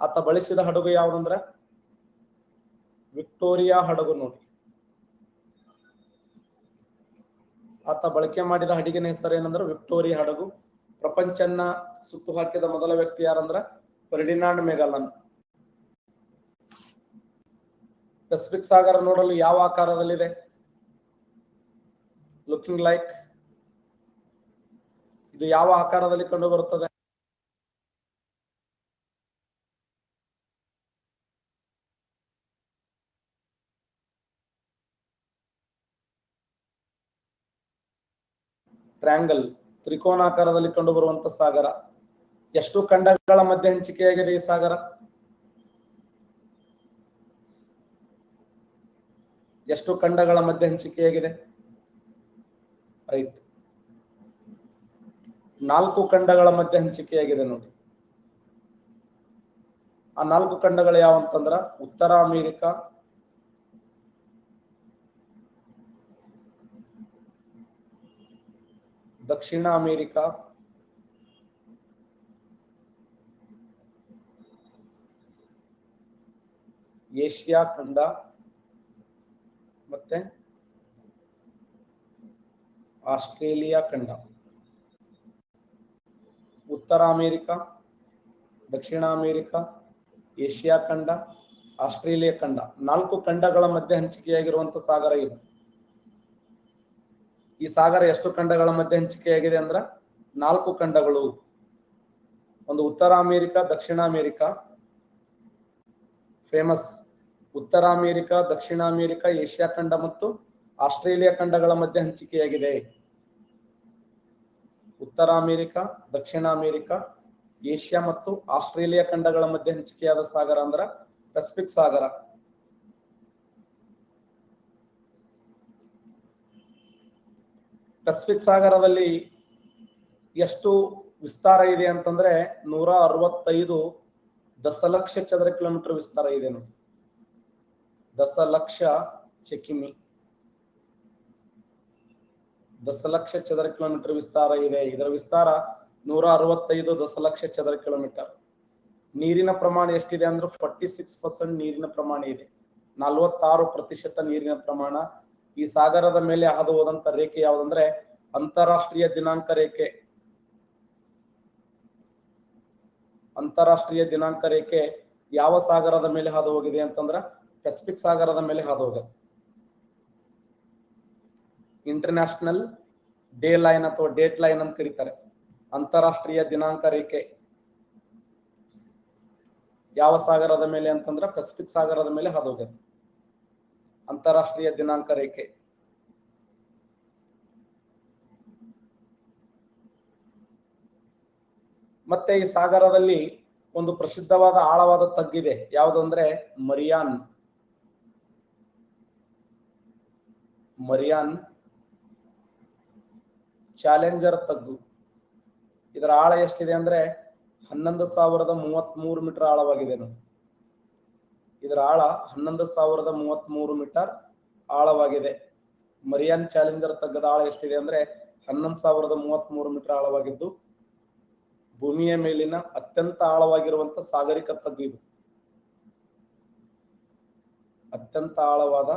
ಆತ ಬಳಸಿದ ಹಡಗು ಯಾವುದಂದ್ರ ವಿಕ್ಟೋರಿಯಾ ಹಡಗು. ನೋಡಿ, ಆತ ಬಳಕೆ ಮಾಡಿದ ಹಡಗಿನ ಹೆಸರು ಏನಂದ್ರೆ ವಿಕ್ಟೋರಿಯಾ ಹಡಗು. ಪ್ರಪಂಚನ್ನ ಸುತ್ತು ಹಾಕಿದ ಮೊದಲ ವ್ಯಕ್ತಿ ಯಾರಂದ್ರ ಫರ್ಡಿನಾಂಡ್ ಮೇಗಲನ್. ಪೆಸಿಫಿಕ್ ಸಾಗರ ನೋಡಲು ಯಾವ ಆಕಾರದಲ್ಲಿದೆ? Looking like. ಇದು ಯಾವ ಆಕಾರದಲ್ಲಿ ಕಂಡು ಬರುತ್ತದೆ? ಟ್ರಯಾಂಗಲ್, ತ್ರಿಕೋನಾಕಾರದಲ್ಲಿ ಕಂಡು ಬರುವಂತ ಸಾಗರ. ಎಷ್ಟು ಖಂಡಗಳ ಮಧ್ಯೆ ಹಂಚಿಕೆಯಾಗಿದೆ ಈ ಸಾಗರ? ಎಷ್ಟು ಖಂಡಗಳ ಮಧ್ಯೆ ಹಂಚಿಕೆಯಾಗಿದೆ? ರೈಟ್, 4 ಖಂಡಗಳ ಮಧ್ಯೆ ಹಂಚಿಕೆಯಾಗಿದೆ. ನೋಡಿ, ಆ 4 ಖಂಡಗಳು ಯಾವಂತಂದ್ರ ಉತ್ತರ ಅಮೆರಿಕ, ದಕ್ಷಿಣ ಅಮೆರಿಕ, ಏಷ್ಯಾ ಖಂಡ ಮತ್ತೆ ಆಸ್ಟ್ರೇಲಿಯಾ ಖಂಡ. ಉತ್ತರ ಅಮೆರಿಕ, ದಕ್ಷಿಣ ಅಮೆರಿಕ, ಏಷ್ಯಾ ಖಂಡ, ಆಸ್ಟ್ರೇಲಿಯಾ ಖಂಡ, 4 ಖಂಡಗಳ ಮಧ್ಯೆ ಹಂಚಿಕೆಯಾಗಿರುವಂತ ಸಾಗರ ಇದು. ಈ ಸಾಗರ ಎಷ್ಟು ಖಂಡಗಳ ಮಧ್ಯೆ ಹಂಚಿಕೆಯಾಗಿದೆ ಅಂದ್ರ 4 ಖಂಡಗಳು. ಒಂದು ಉತ್ತರ ಅಮೆರಿಕ, ದಕ್ಷಿಣ ಅಮೆರಿಕ ಫೇಮಸ್. ಉತ್ತರ ಅಮೆರಿಕ, ದಕ್ಷಿಣ ಅಮೆರಿಕ, ಏಷ್ಯಾ ಖಂಡ ಮತ್ತು ಆಸ್ಟ್ರೇಲಿಯಾ ಖಂಡಗಳ ಮಧ್ಯೆ ಹಂಚಿಕೆಯಾಗಿದೆ. ಉತ್ತರ ಅಮೆರಿಕ, ದಕ್ಷಿಣ ಅಮೆರಿಕ, ಏಷ್ಯಾ ಮತ್ತು ಆಸ್ಟ್ರೇಲಿಯಾ ಖಂಡಗಳ ಮಧ್ಯೆ ಹಂಚಿಕೆಯಾದ ಸಾಗರ ಅಂದ್ರ ಪೆಸಿಫಿಕ್ ಸಾಗರ. ಪೆಸಿಫಿಕ್ ಸಾಗರದಲ್ಲಿ ಎಷ್ಟು ವಿಸ್ತಾರ ಇದೆ ಅಂತಂದ್ರೆ 165 ದಶಲಕ್ಷ ಚದರ ಕಿಲೋಮೀಟರ್ ವಿಸ್ತಾರ ಇದೆ. ನೋಡಿ, ದಶಲಕ್ಷ ಚೆಕಿಮಿ, ದಶಲಕ್ಷ ಚದರ ಕಿಲೋಮೀಟರ್ ವಿಸ್ತಾರ ಇದೆ. ಇದರ ವಿಸ್ತಾರ 165 ದಶಲಕ್ಷ ಚದರ ಕಿಲೋಮೀಟರ್. ನೀರಿನ ಪ್ರಮಾಣ ಎಷ್ಟಿದೆ ಅಂದ್ರೆ 46% ನೀರಿನ ಪ್ರಮಾಣ ಇದೆ. 46% ನೀರಿನ ಪ್ರಮಾಣ. ಈ ಸಾಗರದ ಮೇಲೆ ಹಾದು ಹೋದಂತ ರೇಖೆ ಯಾವುದಂದ್ರೆ ಅಂತಾರಾಷ್ಟ್ರೀಯ ದಿನಾಂಕ ರೇಖೆ. ಅಂತಾರಾಷ್ಟ್ರೀಯ ದಿನಾಂಕ ರೇಖೆ ಯಾವ ಸಾಗರದ ಮೇಲೆ ಹಾದು ಹೋಗಿದೆ ಅಂತಂದ್ರ ಪೆಸಿಫಿಕ್ ಸಾಗರದ ಮೇಲೆ ಹಾದು ಹೋಗಿದೆ. ಇಂಟರ್ನ್ಯಾಷನಲ್ ಡೇ ಲೈನ್ ಅಥವಾ ಡೇಟ್ ಲೈನ್ ಅಂತ ಕರೀತಾರೆ. ಅಂತಾರಾಷ್ಟ್ರೀಯ ದಿನಾಂಕ ರೇಖೆ ಯಾವ ಸಾಗರದ ಮೇಲೆ ಅಂತಂದ್ರ ಪೆಸಿಫಿಕ್ ಸಾಗರದ ಮೇಲೆ ಹಾದು ಹೋಗಿದೆ ಅಂತಾರಾಷ್ಟ್ರೀಯ ದಿನಾಂಕ ರೇಖೆ. ಮತ್ತೆ ಈ ಸಾಗರದಲ್ಲಿ ಒಂದು ಪ್ರಸಿದ್ಧವಾದ ಆಳವಾದ ತಗ್ಗಿದೆ. ಯಾವುದಂದ್ರೆ ಮರಿಯಾನ್ ಚಾಲೆಂಜರ್ ತಗ್ಗು. ಇದರ ಆಳ ಎಷ್ಟಿದೆ ಅಂದ್ರೆ 11,033 ಮೀಟರ್ ಆಳವಾಗಿದೆ. ನೋಡಿ, ಇದರ ಆಳ 11,033 ಮೀಟರ್ ಆಳವಾಗಿದೆ. ಮರಿಯಾನ್ ಚಾಲೆಂಜರ್ ತಗ್ಗದ ಆಳ ಎಷ್ಟಿದೆ ಅಂದ್ರೆ 11,033 ಮೀಟರ್ ಆಳವಾಗಿದ್ದು ಭೂಮಿಯ ಮೇಲಿನ ಅತ್ಯಂತ ಆಳವಾಗಿರುವಂತ ಸಾಗರಿಕ ತಗ್ಗು ಇದು. ಅತ್ಯಂತ ಆಳವಾದ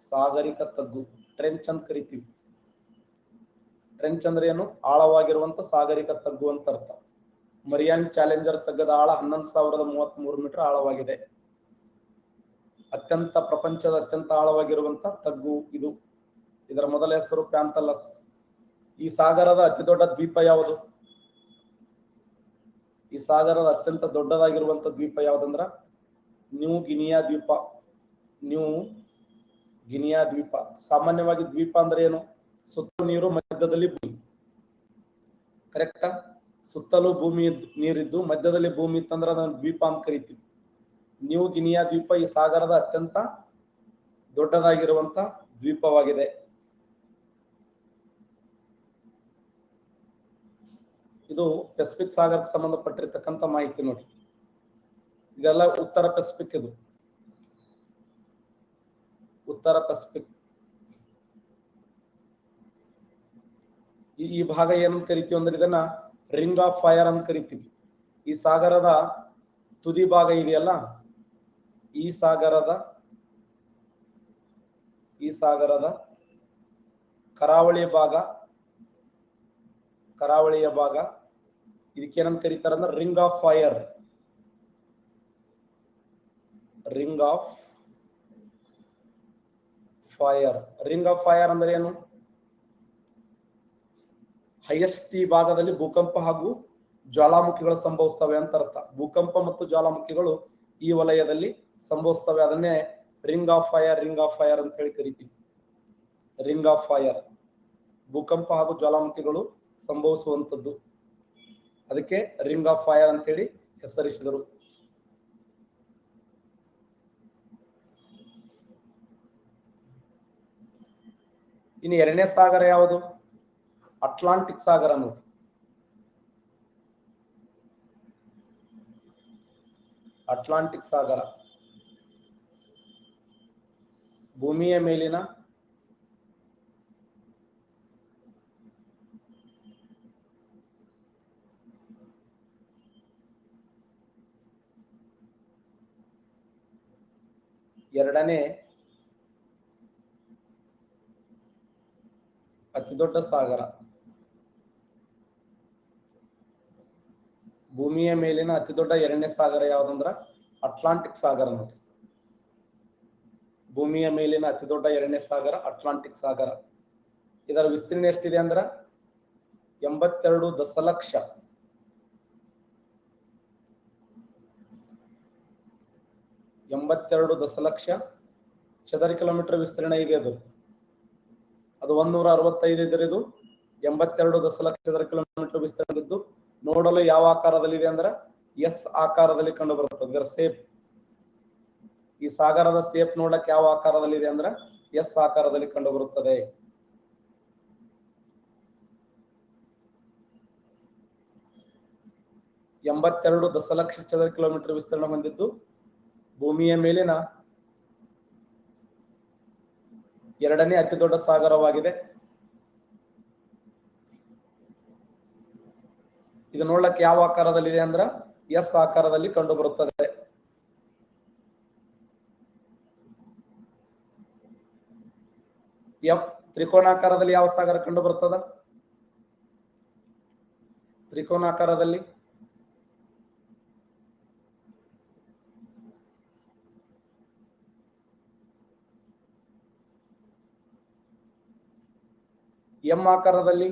ಸಾಗರಿಕ ತಗ್ಗು, ಟ್ರೆಂಚ್ ಅಂತ ಕರಿತೀವಿ. ಟ್ರೆಂಚ್ ಅಂದ್ರೆ ಏನು? ಆಳವಾಗಿರುವಂತ ಸಾಗರಿಕ ತಗ್ಗು ಅಂತ ಅರ್ಥ. ಮರಿಯಾನ್ ಚಾಲೆಂಜರ್ ತಗ್ಗದ ಆಳ 11,033 ಮೀಟರ್ ಆಳವಾಗಿದೆ. ಪ್ರಪಂಚದ ಅತ್ಯಂತ ಆಳವಾಗಿರುವಂತ ತಗ್ಗು ಇದು. ಇದರ ಮೊದಲ ಹೆಸರು ಪ್ಯಾಂಥಲಸ್. ಈ ಸಾಗರದ ಅತಿ ದೊಡ್ಡ ದ್ವೀಪ ಯಾವುದು? ಈ ಸಾಗರದ ಅತ್ಯಂತ ದೊಡ್ಡದಾಗಿರುವಂತ ದ್ವೀಪ ಯಾವ್ದಂದ್ರ ನ್ಯೂ ಗಿನಿಯಾ ದ್ವೀಪ. ನ್ಯೂ ಗಿನಿಯಾ ದ್ವೀಪ. ಸಾಮಾನ್ಯವಾಗಿ ದ್ವೀಪ ಅಂದ್ರೆ ಏನು? ಸುತ್ತಲೂ ನೀರು, ಮಧ್ಯದಲ್ಲಿ ಭೂಮಿ. ಕರೆಕ್ಟಾ? ಸುತ್ತಲೂ ಭೂಮಿ ನೀರಿದ್ದು ಮಧ್ಯದಲ್ಲಿ ಭೂಮಿ ಇತ್ತಂದ್ರೆ ಅದನ್ನ ದ್ವೀಪ ಅಂತ ಕರಿತೀವಿ. ನ್ಯೂ ಗಿನಿಯಾ ದ್ವೀಪ ಈ ಸಾಗರದ ಅತ್ಯಂತ ದೊಡ್ಡದಾಗಿರುವಂತ ದ್ವೀಪವಾಗಿದೆ. ಇದು ಪೆಸಿಫಿಕ್ ಸಾಗರಕ್ಕೆ ಸಂಬಂಧಪಟ್ಟಿರ್ತಕ್ಕಂಥ ಮಾಹಿತಿ ನೋಡಿ. ಇದೆಲ್ಲ ಉತ್ತರ ಪೆಸಿಫಿಕ್. ಇದು ಉತ್ತರ ಪೆಸಿಫಿಕ್. ಈ ಭಾಗ ಏನಂತ ಕರಿತೀವಿ ಅಂದ್ರೆ ಇದನ್ನ ರಿಂಗ್ ಆಫ್ ಫೈರ್ ಅಂತ ಕರಿತೀವಿ. ಈ ಸಾಗರದ ತುದಿ ಭಾಗ ಇದೆಯಲ್ಲ, ಈ ಸಾಗರದ ಕರಾವಳಿಯ ಭಾಗ ಇದಕ್ಕೇನಂತ ಕರೀತಾರ ಅಂದ್ರೆ ring of fire. Ring of fire. Ring of fire ಅಂದ್ರೆ ಏನು? ಹೈಯೆಸ್ಟ್ ಈ ಭಾಗದಲ್ಲಿ ಭೂಕಂಪ ಹಾಗೂ ಜ್ವಾಲಾಮುಖಿಗಳು ಸಂಭವಿಸ್ತವೆ ಅಂತ ಅರ್ಥ. ಭೂಕಂಪ ಮತ್ತು ಜ್ವಾಲಾಮುಖಿಗಳು ಈ ವಲಯದಲ್ಲಿ ಸಂಭವಿಸ್ತವೆ. ಅದನ್ನೇ ರಿಂಗ್ ಆಫ್ ಫೈರ್ ಅಂತ ಹೇಳಿ ಕರಿತೀವಿ. ರಿಂಗ್ ಆಫ್ ಫೈರ್ ಭೂಕಂಪ ಹಾಗೂ ಜ್ವಾಲಾಮುಖಿಗಳು ಸಂಭವಿಸುವಂತದ್ದು. ಅದಕ್ಕೆ ರಿಂಗ್ ಆಫ್ ಫೈರ್ ಅಂತ ಹೇಳಿ ಹೆಸರಿಸಿದರು. ಇನ್ನು ಎರಡನೇ ಸಾಗರ ಯಾವುದು? ಅಟ್ಲಾಂಟಿಕ್ ಸಾಗರ ನೋಡಿ. ಅಟ್ಲಾಂಟಿಕ್ ಸಾಗರ ಭೂಮಿಯ ಮೇಲಿನ ಎರಡನೇ ಅತಿ ದೊಡ್ಡ ಸಾಗರ. ಭೂಮಿಯ ಮೇಲಿನ ಅತಿ ದೊಡ್ಡ ಎರಡನೇ ಸಾಗರ ಯಾವ್ದಂದ್ರ ಅಟ್ಲಾಂಟಿಕ್ ಸಾಗರ ನೋಡಿ. ಭೂಮಿಯ ಮೇಲಿನ ಅತಿ ದೊಡ್ಡ ಎರಡನೇ ಸಾಗರ ಅಟ್ಲಾಂಟಿಕ್ ಸಾಗರ. ಇದರ ವಿಸ್ತೀರ್ಣ ಎಷ್ಟಿದೆ ಅಂದ್ರ 82 ದಶಲಕ್ಷ 82 ದಶಲಕ್ಷ ಚದರ ಕಿಲೋಮೀಟರ್ ವಿಸ್ತೀರ್ಣ ಇದೆ. ಅದು 165 ಇದ್ರೆ ಇದು 82 ದಶಲಕ್ಷ ಚದರ ಕಿಲೋಮೀಟರ್ ವಿಸ್ತೀರ್ಣದಿದ್ದು ನೋಡಲು ಯಾವ ಆಕಾರದಲ್ಲಿದೆ ಅಂದ್ರೆ ಎಸ್ ಆಕಾರದಲ್ಲಿ ಕಂಡು ಬರುತ್ತದೆ. ಇದರ ಸೇಪ್, ಈ ಸಾಗರದ ಸೇಪ್ ನೋಡಕ್ಕೆ ಯಾವ ಆಕಾರದಲ್ಲಿದೆ ಅಂದ್ರೆ ಎಸ್ ಆಕಾರದಲ್ಲಿ ಕಂಡು ಬರುತ್ತದೆ. ಎಂಬತ್ತೆರಡು ದಶಲಕ್ಷ ಚದರ ಕಿಲೋಮೀಟರ್ ವಿಸ್ತೀರ್ಣ ಹೊಂದಿದ್ದು ಭೂಮಿಯ ಮೇಲಿನ ಎರಡನೇ ಅತಿ ದೊಡ್ಡ ಸಾಗರವಾಗಿದೆ. ಇದು ನೋಡ್ಲಕ್ಕೆ ಯಾವ ಆಕಾರದಲ್ಲಿದೆ ಅಂದ್ರ ಎಸ್ ಆಕಾರದಲ್ಲಿ ಕಂಡು ಬರುತ್ತದೆ. ಎಫ್ ತ್ರಿಕೋನಾಕಾರದಲ್ಲಿ ಯಾವ ಸಾಗರ ಕಂಡು ಬರುತ್ತದ? ತ್ರಿಕೋನಾಕಾರದಲ್ಲಿ ಎಂ ಆಕಾರದಲ್ಲಿ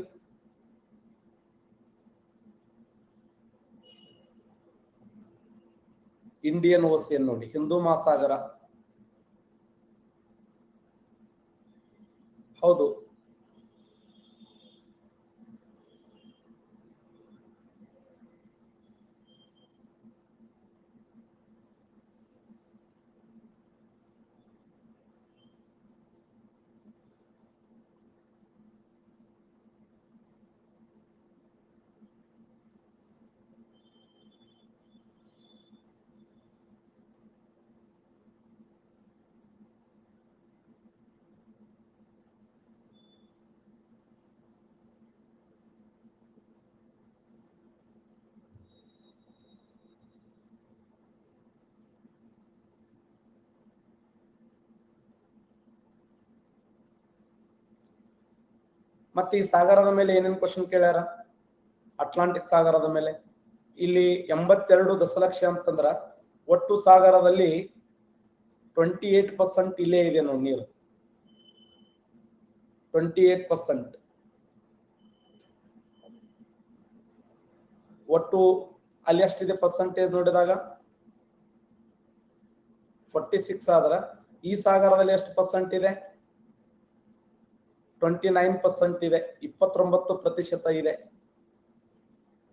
ಇಂಡಿಯನ್ ಓಷಿಯನ್ ನೋಡಿ, ಹಿಂದೂ ಮಹಾಸಾಗರ. ಹೌದು, ಮತ್ತೆ ಈ ಸಾಗರದ ಮೇಲೆ ಏನೇನು ಕ್ವಶನ್ ಕೇಳ್ಯಾರ? ಅಟ್ಲಾಂಟಿಕ್ ಸಾಗರದ ಮೇಲೆ ಇಲ್ಲಿ 82 ದಶಲಕ್ಷ ಅಂತಂದ್ರ ಒಟ್ಟು ಸಾಗರದಲ್ಲಿ 28% ಇಲ್ಲೇ ಇದೆ ನೋಡಿ ನೀರು. 28% ಒಟ್ಟು ಅಲ್ಲಿ ಎಷ್ಟಿದೆ ಪರ್ಸೆಂಟೇಜ್ ನೋಡಿದಾಗ 46 ಆದ್ರ ಈ ಸಾಗರದಲ್ಲಿ ಎಷ್ಟು ಪರ್ಸೆಂಟ್ ಇದೆ? 29% ಇದೆ, 29% ಇದೆ.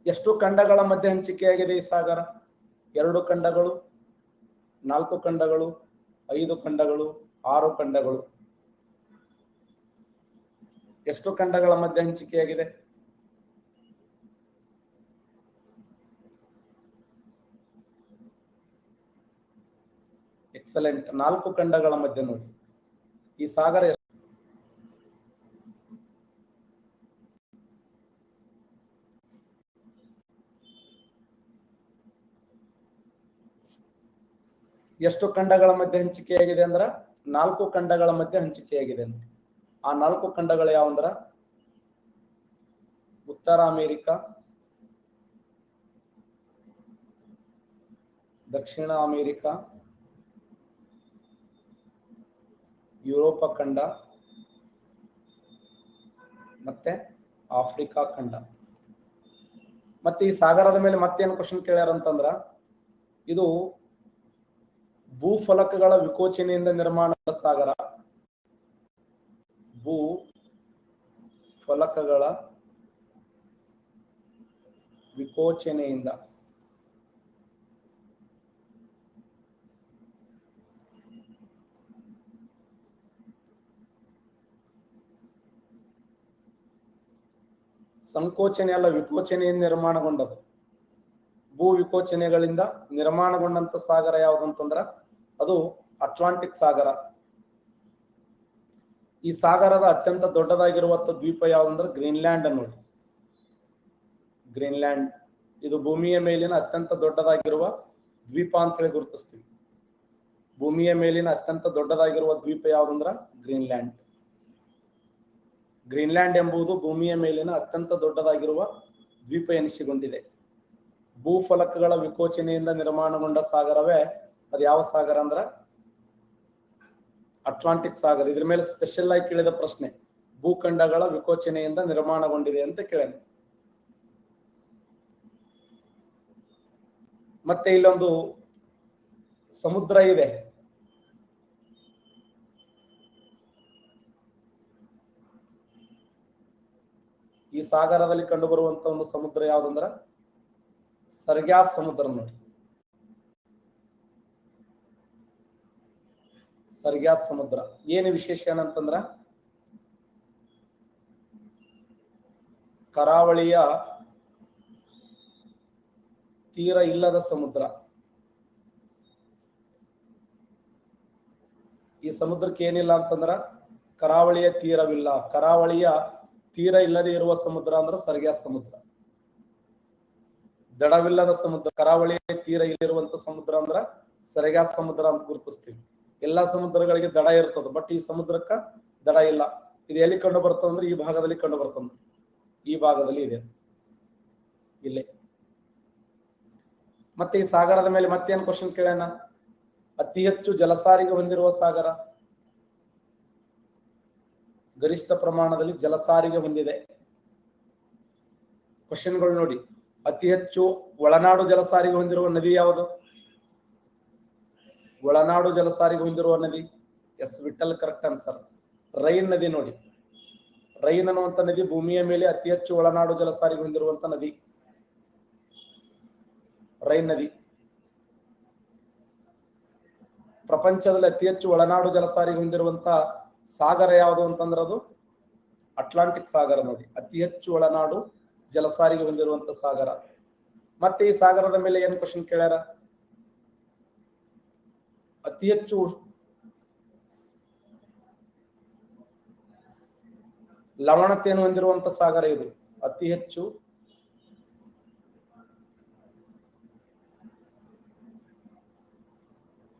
ಎಷ್ಟು ಖಂಡಗಳ ಮಧ್ಯೆ ಹಂಚಿಕೆಯಾಗಿದೆ ಈ ಸಾಗರ? 2 ಖಂಡಗಳು, 4 ಖಂಡಗಳು, 5 ಖಂಡಗಳು, 6 ಖಂಡಗಳು. ಎಷ್ಟು ಖಂಡಗಳ ಮಧ್ಯೆ ಹಂಚಿಕೆಯಾಗಿದೆ? ಎಕ್ಸಲೆಂಟ್. 4 ಖಂಡಗಳ ಮಧ್ಯೆ ನೋಡಿ ಈ ಸಾಗರ ಎಷ್ಟು ಖಂಡಗಳ ಮಧ್ಯೆ ಹಂಚಿಕೆಯಾಗಿದೆ ಅಂದ್ರ 4 ಖಂಡಗಳ ಮಧ್ಯೆ ಹಂಚಿಕೆಯಾಗಿದೆ. ಆ 4 ಖಂಡಗಳು ಯಾವಂದ್ರ ಉತ್ತರ ಅಮೆರಿಕ, ದಕ್ಷಿಣ ಅಮೆರಿಕ, ಯುರೋಪ ಖಂಡ ಮತ್ತೆ ಆಫ್ರಿಕಾ ಖಂಡ. ಮತ್ತೆ ಈ ಸಾಗರದ ಮೇಲೆ ಮತ್ತೇನು ಕ್ವಶನ್ ಕೇಳ್ಯಾರ ಅಂತಂದ್ರ, ಇದು ಭೂಫಲಕಗಳ ವಿಕೋಚನೆಯಿಂದ ನಿರ್ಮಾಣದ ಸಾಗರ. ಭೂ ಫಲಕಗಳ ವಿಕೋಚನೆಯಿಂದ ಸಂಕೋಚನೆ ಅಲ್ಲ, ವಿಕೋಚನೆಯಿಂದ ನಿರ್ಮಾಣಗೊಂಡದು. ಭೂ ವಿಕೋಚನೆಗಳಿಂದ ನಿರ್ಮಾಣಗೊಂಡಂತ ಸಾಗರ ಯಾವುದಂತಂದ್ರ ಅದು ಅಟ್ಲಾಂಟಿಕ್ ಸಾಗರ. ಈ ಸಾಗರದ ಅತ್ಯಂತ ದೊಡ್ಡದಾಗಿರುವಂತ ದ್ವೀಪ ಯಾವುದಂದ್ರೆ ಗ್ರೀನ್ಲ್ಯಾಂಡ್ ನೋಡಿ. ಗ್ರೀನ್ಲ್ಯಾಂಡ್ ಇದು ಭೂಮಿಯ ಮೇಲಿನ ಅತ್ಯಂತ ದೊಡ್ಡದಾಗಿರುವ ದ್ವೀಪ ಅಂತ ಹೇಳಿ ಗುರುತಿಸ್ತೀವಿ. ಭೂಮಿಯ ಮೇಲಿನ ಅತ್ಯಂತ ದೊಡ್ಡದಾಗಿರುವ ದ್ವೀಪ ಯಾವುದಂದ್ರ ಗ್ರೀನ್ಲ್ಯಾಂಡ್. ಗ್ರೀನ್ಲ್ಯಾಂಡ್ ಎಂಬುದು ಭೂಮಿಯ ಮೇಲಿನ ಅತ್ಯಂತ ದೊಡ್ಡದಾಗಿರುವ ದ್ವೀಪ ಎನಿಸಿಕೊಂಡಿದೆ. ಭೂಫಲಕಗಳ ವಿಕೋಚನೆಯಿಂದ ನಿರ್ಮಾಣಗೊಂಡ ಸಾಗರವೇ ಅದು ಯಾವ ಸಾಗರ ಅಂದ್ರ ಅಟ್ಲಾಂಟಿಕ್ ಸಾಗರ. ಇದ್ರ ಮೇಲೆ ಸ್ಪೆಷಲ್ ಆಗಿ ಕೇಳಿದ ಪ್ರಶ್ನೆ, ಭೂಖಂಡಗಳ ವಿಕೋಚನೆಯಿಂದ ನಿರ್ಮಾಣಗೊಂಡಿದೆ ಅಂತ ಕೇಳ. ಮತ್ತೆ ಇಲ್ಲೊಂದು ಸಮುದ್ರ ಇದೆ, ಈ ಸಾಗರದಲ್ಲಿ ಕಂಡು ಬರುವಂತ ಒಂದು ಸಮುದ್ರ ಯಾವುದಂದ್ರ ಸರ್ಗ್ಯಾಸ್ ಸಮುದ್ರ ನೋಡಿ. ಸರ್ಗ್ಯಾಸ್ ಸಮುದ್ರ ಏನು ವಿಶೇಷ ಏನಂತಂದ್ರ ಕರಾವಳಿಯ ತೀರ ಇಲ್ಲದ ಸಮುದ್ರ. ಈ ಸಮುದ್ರಕ್ಕೆ ಏನಿಲ್ಲ ಅಂತಂದ್ರ ಕರಾವಳಿಯ ತೀರವಿಲ್ಲ. ಕರಾವಳಿಯ ತೀರ ಇಲ್ಲದೆ ಇರುವ ಸಮುದ್ರ ಅಂದ್ರೆ ಸರ್ಗ್ಯಾಸ್ ಸಮುದ್ರ. ದಡವಿಲ್ಲದ ಸಮುದ್ರ, ಕರಾವಳಿಯ ತೀರ ಇಲ್ಲಿರುವಂತ ಸಮುದ್ರ ಅಂದ್ರ ಸರ್ಗ್ಯಾಸ್ ಸಮುದ್ರ ಅಂತ ಗುರುತಿಸ್ತೀವಿ. ಎಲ್ಲಾ ಸಮುದ್ರಗಳಿಗೆ ದಡ ಇರ್ತದ, ಬಟ್ ಈ ಸಮುದ್ರಕ್ಕ ದಡ ಇಲ್ಲ. ಇದು ಎಲ್ಲಿ ಕಂಡು ಬರ್ತದೆ ಅಂದ್ರೆ ಈ ಭಾಗದಲ್ಲಿ ಕಂಡು ಬರ್ತದೆ. ಈ ಭಾಗದಲ್ಲಿ ಇದೆ ಇಲ್ಲೇ. ಮತ್ತೆ ಈ ಸಾಗರದ ಮೇಲೆ ಮತ್ತೇನು ಕ್ವಶನ್ ಕೇಳೋಣ, ಅತಿ ಹೆಚ್ಚು ಜಲಸಾರಿಗೆ ಹೊಂದಿರುವ ಸಾಗರ, ಗರಿಷ್ಠ ಪ್ರಮಾಣದಲ್ಲಿ ಜಲಸಾರಿಗೆ ಹೊಂದಿದೆ. ಕ್ವಶನ್ಗಳು ನೋಡಿ, ಅತಿ ಹೆಚ್ಚು ಒಳನಾಡು ಜಲಸಾರಿಗೆ ಹೊಂದಿರುವ ನದಿ ಯಾವುದು? ಒಳನಾಡು ಜಲಸಾರಿಗೆ ಹೊಂದಿರುವ ನದಿ yes Vittal, correct answer. Rhine ನದಿ ನೋಡಿ. ರೈನ್ ಅನ್ನುವಂತ ನದಿ ಭೂಮಿಯ ಮೇಲೆ ಅತಿ ಹೆಚ್ಚು ಒಳನಾಡು ಜಲಸಾರಿಗೆ ಹೊಂದಿರುವಂತ ನದಿ ರೈನ್ ನದಿ. ಪ್ರಪಂಚದಲ್ಲಿ ಅತಿ ಹೆಚ್ಚು ಒಳನಾಡು ಜಲಸಾರಿಗೆ ಹೊಂದಿರುವಂತ ಸಾಗರ ಯಾವುದು ಅಂತಂದ್ರೆ ಅದು ಅಟ್ಲಾಂಟಿಕ್ ಸಾಗರ ನೋಡಿ. ಅತಿ ಹೆಚ್ಚು ಒಳನಾಡು ಜಲಸಾರಿಗೆ ಹೊಂದಿರುವಂತ ಸಾಗರ. ಮತ್ತೆ ಈ ಸಾಗರದ ಮೇಲೆ ಏನು ಕ್ವಶನ್ ಕೇಳ್ಯಾರ, ಅತಿ ಹೆಚ್ಚು ಲವಣತೆಯನ್ನು ಹೊಂದಿರುವಂತ ಸಾಗರ ಇದು. ಅತಿ ಹೆಚ್ಚು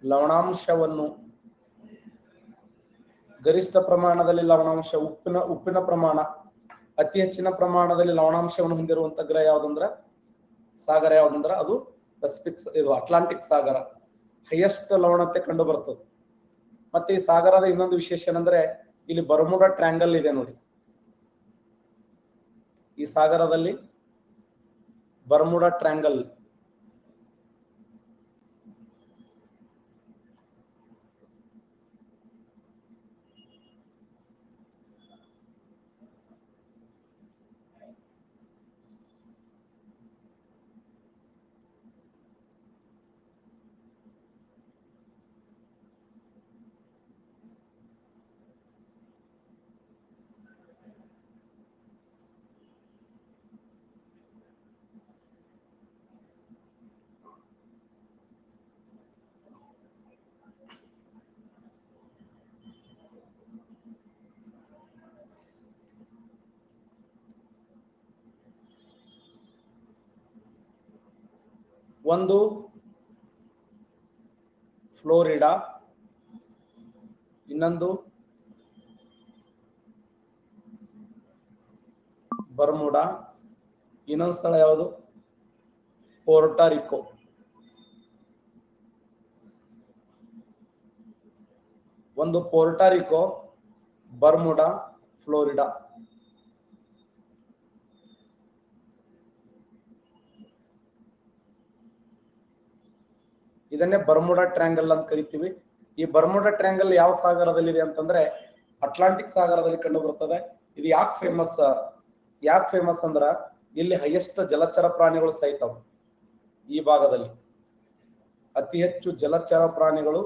ಲವಣಾಂಶವನ್ನು, ಗರಿಷ್ಠ ಪ್ರಮಾಣದಲ್ಲಿ ಲವಣಾಂಶ, ಉಪ್ಪಿನ ಪ್ರಮಾಣ ಅತಿ ಹೆಚ್ಚಿನ ಪ್ರಮಾಣದಲ್ಲಿ ಲವಣಾಂಶವನ್ನು ಹೊಂದಿರುವಂತ ಗ್ರಹ ಯಾವ್ದಂದ್ರ ಸಾಗರ ಯಾವ್ದಂದ್ರ ಅದು ಪೆಸಿಫಿಕ್, ಇದು ಅಟ್ಲಾಂಟಿಕ್ ಸಾಗರ. ಹೈಯೆಸ್ಟ್ ಲವಣತೆ ಕಂಡು ಬರ್ತದೆ. ಮತ್ತೆ ಈ ಸಾಗರದ ಇನ್ನೊಂದು ವಿಶೇಷ ಏನಂದ್ರೆ ಇಲ್ಲಿ ಬರ್ಮುಡಾ ಟ್ರ್ಯಾಂಗಲ್ ಇದೆ ನೋಡಿ. ಈ ಸಾಗರದಲ್ಲಿ ಬರ್ಮುಡಾ ಟ್ರ್ಯಾಂಗಲ್ ಒಂದು ಫ್ಲೋರಿಡಾ, ಇನ್ನೊಂದು ಬರ್ಮುಡಾ, ಇನ್ನೊಂದು ಸ್ಥಳ ಯಾವುದು ಪೋರ್ಟಾರಿಕೋ. ಒಂದು ಪೋರ್ಟಾರಿಕೋ, ಬರ್ಮುಡಾ, ಫ್ಲೋರಿಡಾ. ಇದನ್ನೇ ಬರ್ಮುಡಾ ಟ್ರ್ಯಾಂಗಲ್ ಅಂತ ಕರಿತೀವಿ. ಈ ಬರ್ಮುಡಾ ಟ್ರ್ಯಾಂಗಲ್ ಯಾವ ಸಾಗರದಲ್ಲಿದೆ ಅಂತಂದ್ರೆ ಅಟ್ಲಾಂಟಿಕ್ ಸಾಗರದಲ್ಲಿ ಕಂಡು ಬರುತ್ತದೆ. ಇದು ಯಾಕೆ ಫೇಮಸ್ ಅಂದ್ರ ಇಲ್ಲಿ ಹೈಯೆಸ್ಟ್ ಜಲಚರ ಪ್ರಾಣಿಗಳು ಸಾಯ್ತವೆ. ಈ ಭಾಗದಲ್ಲಿ ಅತಿ ಹೆಚ್ಚು ಜಲಚರ ಪ್ರಾಣಿಗಳು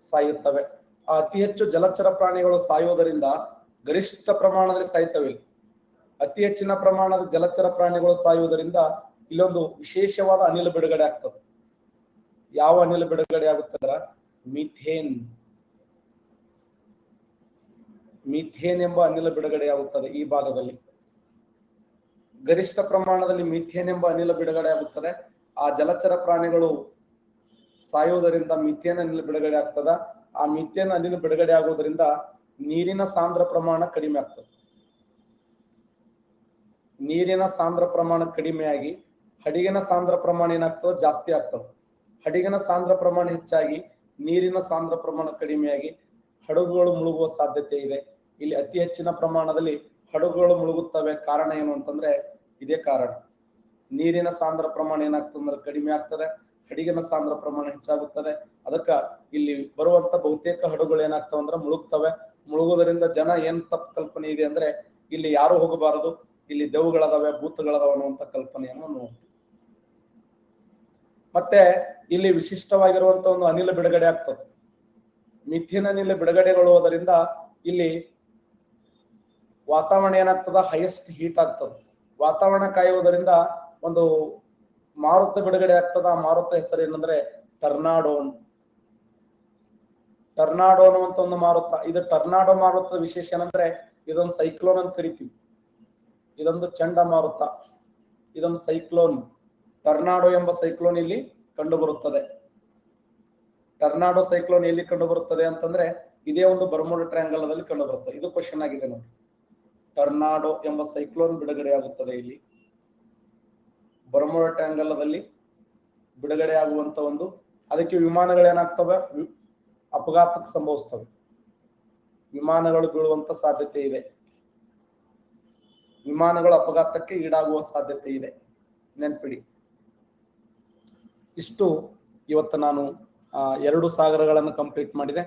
ಸಾಯುತ್ತವೆ. ಆ ಅತಿ ಹೆಚ್ಚು ಜಲಚರ ಪ್ರಾಣಿಗಳು ಸಾಯುವುದರಿಂದ ಗರಿಷ್ಠ ಪ್ರಮಾಣದಲ್ಲಿ ಸಾಯ್ತವೆ. ಅತಿ ಹೆಚ್ಚಿನ ಪ್ರಮಾಣದ ಜಲಚರ ಪ್ರಾಣಿಗಳು ಸಾಯುವುದರಿಂದ ಇಲ್ಲೊಂದು ವಿಶೇಷವಾದ ಅನಿಲ ಬಿಡುಗಡೆ ಆಗ್ತದೆ. ಯಾವ ಅನಿಲ ಬಿಡುಗಡೆ ಆಗುತ್ತಂದ್ರ ಮೀಥೇನ್ ಎಂಬ ಅನಿಲ ಬಿಡುಗಡೆ ಆಗುತ್ತದೆ. ಈ ಭಾಗದಲ್ಲಿ ಗರಿಷ್ಠ ಪ್ರಮಾಣದಲ್ಲಿ ಮೀಥೇನ್ ಎಂಬ ಅನಿಲ ಬಿಡುಗಡೆ ಆಗುತ್ತದೆ. ಆ ಜಲಚರ ಪ್ರಾಣಿಗಳು ಸಾಯುವುದರಿಂದ ಮೀಥೇನ್ ಅನಿಲ ಬಿಡುಗಡೆ ಆಗ್ತದ. ಆ ಮೀಥೇನ್ ಅನಿಲ ಬಿಡುಗಡೆ ಆಗುವುದರಿಂದ ನೀರಿನ ಸಾಂದ್ರ ಪ್ರಮಾಣ ಕಡಿಮೆ ಆಗ್ತದೆ. ನೀರಿನ ಸಾಂದ್ರ ಪ್ರಮಾಣ ಕಡಿಮೆಯಾಗಿ ಹಡಗಿನ ಸಾಂದ್ರ ಪ್ರಮಾಣ ಏನಾಗ್ತದೆ, ಜಾಸ್ತಿ ಆಗ್ತದೆ. ಹಡಗಿನ ಸಾಂದ್ರ ಪ್ರಮಾಣ ಹೆಚ್ಚಾಗಿ ನೀರಿನ ಸಾಂದ್ರ ಪ್ರಮಾಣ ಕಡಿಮೆಯಾಗಿ ಹಡಗುಗಳು ಮುಳುಗುವ ಸಾಧ್ಯತೆ ಇದೆ. ಇಲ್ಲಿ ಅತಿ ಹೆಚ್ಚಿನ ಪ್ರಮಾಣದಲ್ಲಿ ಹಡಗುಗಳು ಮುಳುಗುತ್ತವೆ. ಕಾರಣ ಏನು ಅಂತಂದ್ರೆ ಇದೇ ಕಾರಣ. ನೀರಿನ ಸಾಂದ್ರ ಪ್ರಮಾಣ ಏನಾಗ್ತದೆ ಕಡಿಮೆ ಆಗ್ತದೆ, ಹಡಗಿನ ಸಾಂದ್ರ ಪ್ರಮಾಣ ಹೆಚ್ಚಾಗುತ್ತದೆ. ಅದಕ್ಕ ಇಲ್ಲಿ ಬರುವಂತ ಬಹುತೇಕ ಹಡಗುಗಳು ಏನಾಗ್ತವೆ ಅಂದ್ರೆ ಮುಳುಗ್ತವೆ. ಮುಳುಗುವುದರಿಂದ ಜನ ಏನ್ ತಪ್ಪು ಕಲ್ಪನೆ ಇದೆ ಅಂದ್ರೆ ಇಲ್ಲಿ ಯಾರು ಹೋಗಬಾರದು, ಇಲ್ಲಿ ದೆವ್ವಗಳದಾವೆ, ಭೂತಗಳದಾವೆ ಅನ್ನುವಂತ ಕಲ್ಪನೆಯನ್ನು ನೋಡ್ತೀವಿ. ಮತ್ತೆ ಇಲ್ಲಿ ವಿಶಿಷ್ಟವಾಗಿರುವಂತ ಒಂದು ಅನಿಲ ಬಿಡುಗಡೆ ಆಗ್ತದೆ. ಮಿಥೇನ್ ಅನಿಲ ಬಿಡುಗಡೆಗೊಳ್ಳುವುದರಿಂದ ಇಲ್ಲಿ ವಾತಾವರಣ ಏನಾಗ್ತದ, ಹೈಯೆಸ್ಟ್ ಹೀಟ್ ಆಗ್ತದೆ. ವಾತಾವರಣ ಕಾಯುವುದರಿಂದ ಒಂದು ಮಾರುತ ಬಿಡುಗಡೆ ಆಗ್ತದ. ಆ ಮಾರುತ ಹೆಸರು ಏನಂದ್ರೆ ಟರ್ನಾಡೋ ಅನ್ನುವಂತ ಒಂದು ಮಾರುತ. ಇದು ಟರ್ನಾಡೋ ಮಾರುತದ ವಿಶೇಷ ಏನಂದ್ರೆ ಇದೊಂದು ಸೈಕ್ಲೋನ್ ಅಂತ ಕರಿತೀವಿ. ಇದೊಂದು ಚಂಡಮಾರುತ, ಇದೊಂದು ಸೈಕ್ಲೋನ್. ಟರ್ನಾಡೋ ಎಂಬ ಸೈಕ್ಲೋನ್ ಇಲ್ಲಿ ಕಂಡು ಬರುತ್ತದೆ. ಟರ್ನಾಡೋ ಸೈಕ್ಲೋನ್ ಎಲ್ಲಿ ಕಂಡು ಬರುತ್ತದೆ ಅಂತಂದ್ರೆ ಇದೇ ಒಂದು ಬರ್ಮುಡಾ ಟ್ರಯಾಂಗಲ್ ಕಂಡು ಬರುತ್ತದೆ. ಇದು ಕ್ವಶನ್ ಆಗಿದೆ ನೋಡಿ. ಟರ್ನಾಡೋ ಎಂಬ ಸೈಕ್ಲೋನ್ ಬಿಡುಗಡೆ ಆಗುತ್ತದೆ ಇಲ್ಲಿ ಬರ್ಮುಡಾ ಟ್ರಯಾಂಗಲ್ ಬಿಡುಗಡೆ ಆಗುವಂತ ಒಂದು. ಅದಕ್ಕೆ ವಿಮಾನಗಳೇನಾಗ್ತವೆ, ಅಪಘಾತಕ್ಕೆ ಸಂಭವಿಸ್ತವೆ. ವಿಮಾನಗಳು ಬೀಳುವಂತ ಸಾಧ್ಯತೆ ಇದೆ. ವಿಮಾನಗಳು ಅಪಘಾತಕ್ಕೆ ಈಡಾಗುವ ಸಾಧ್ಯತೆ ಇದೆ, ನೆನ್ಪಿಡಿ. ಇಷ್ಟು ಇವತ್ತು ನಾನು 2 ಸಾಗರಗಳನ್ನು ಕಂಪ್ಲೀಟ್ ಮಾಡಿದೆ.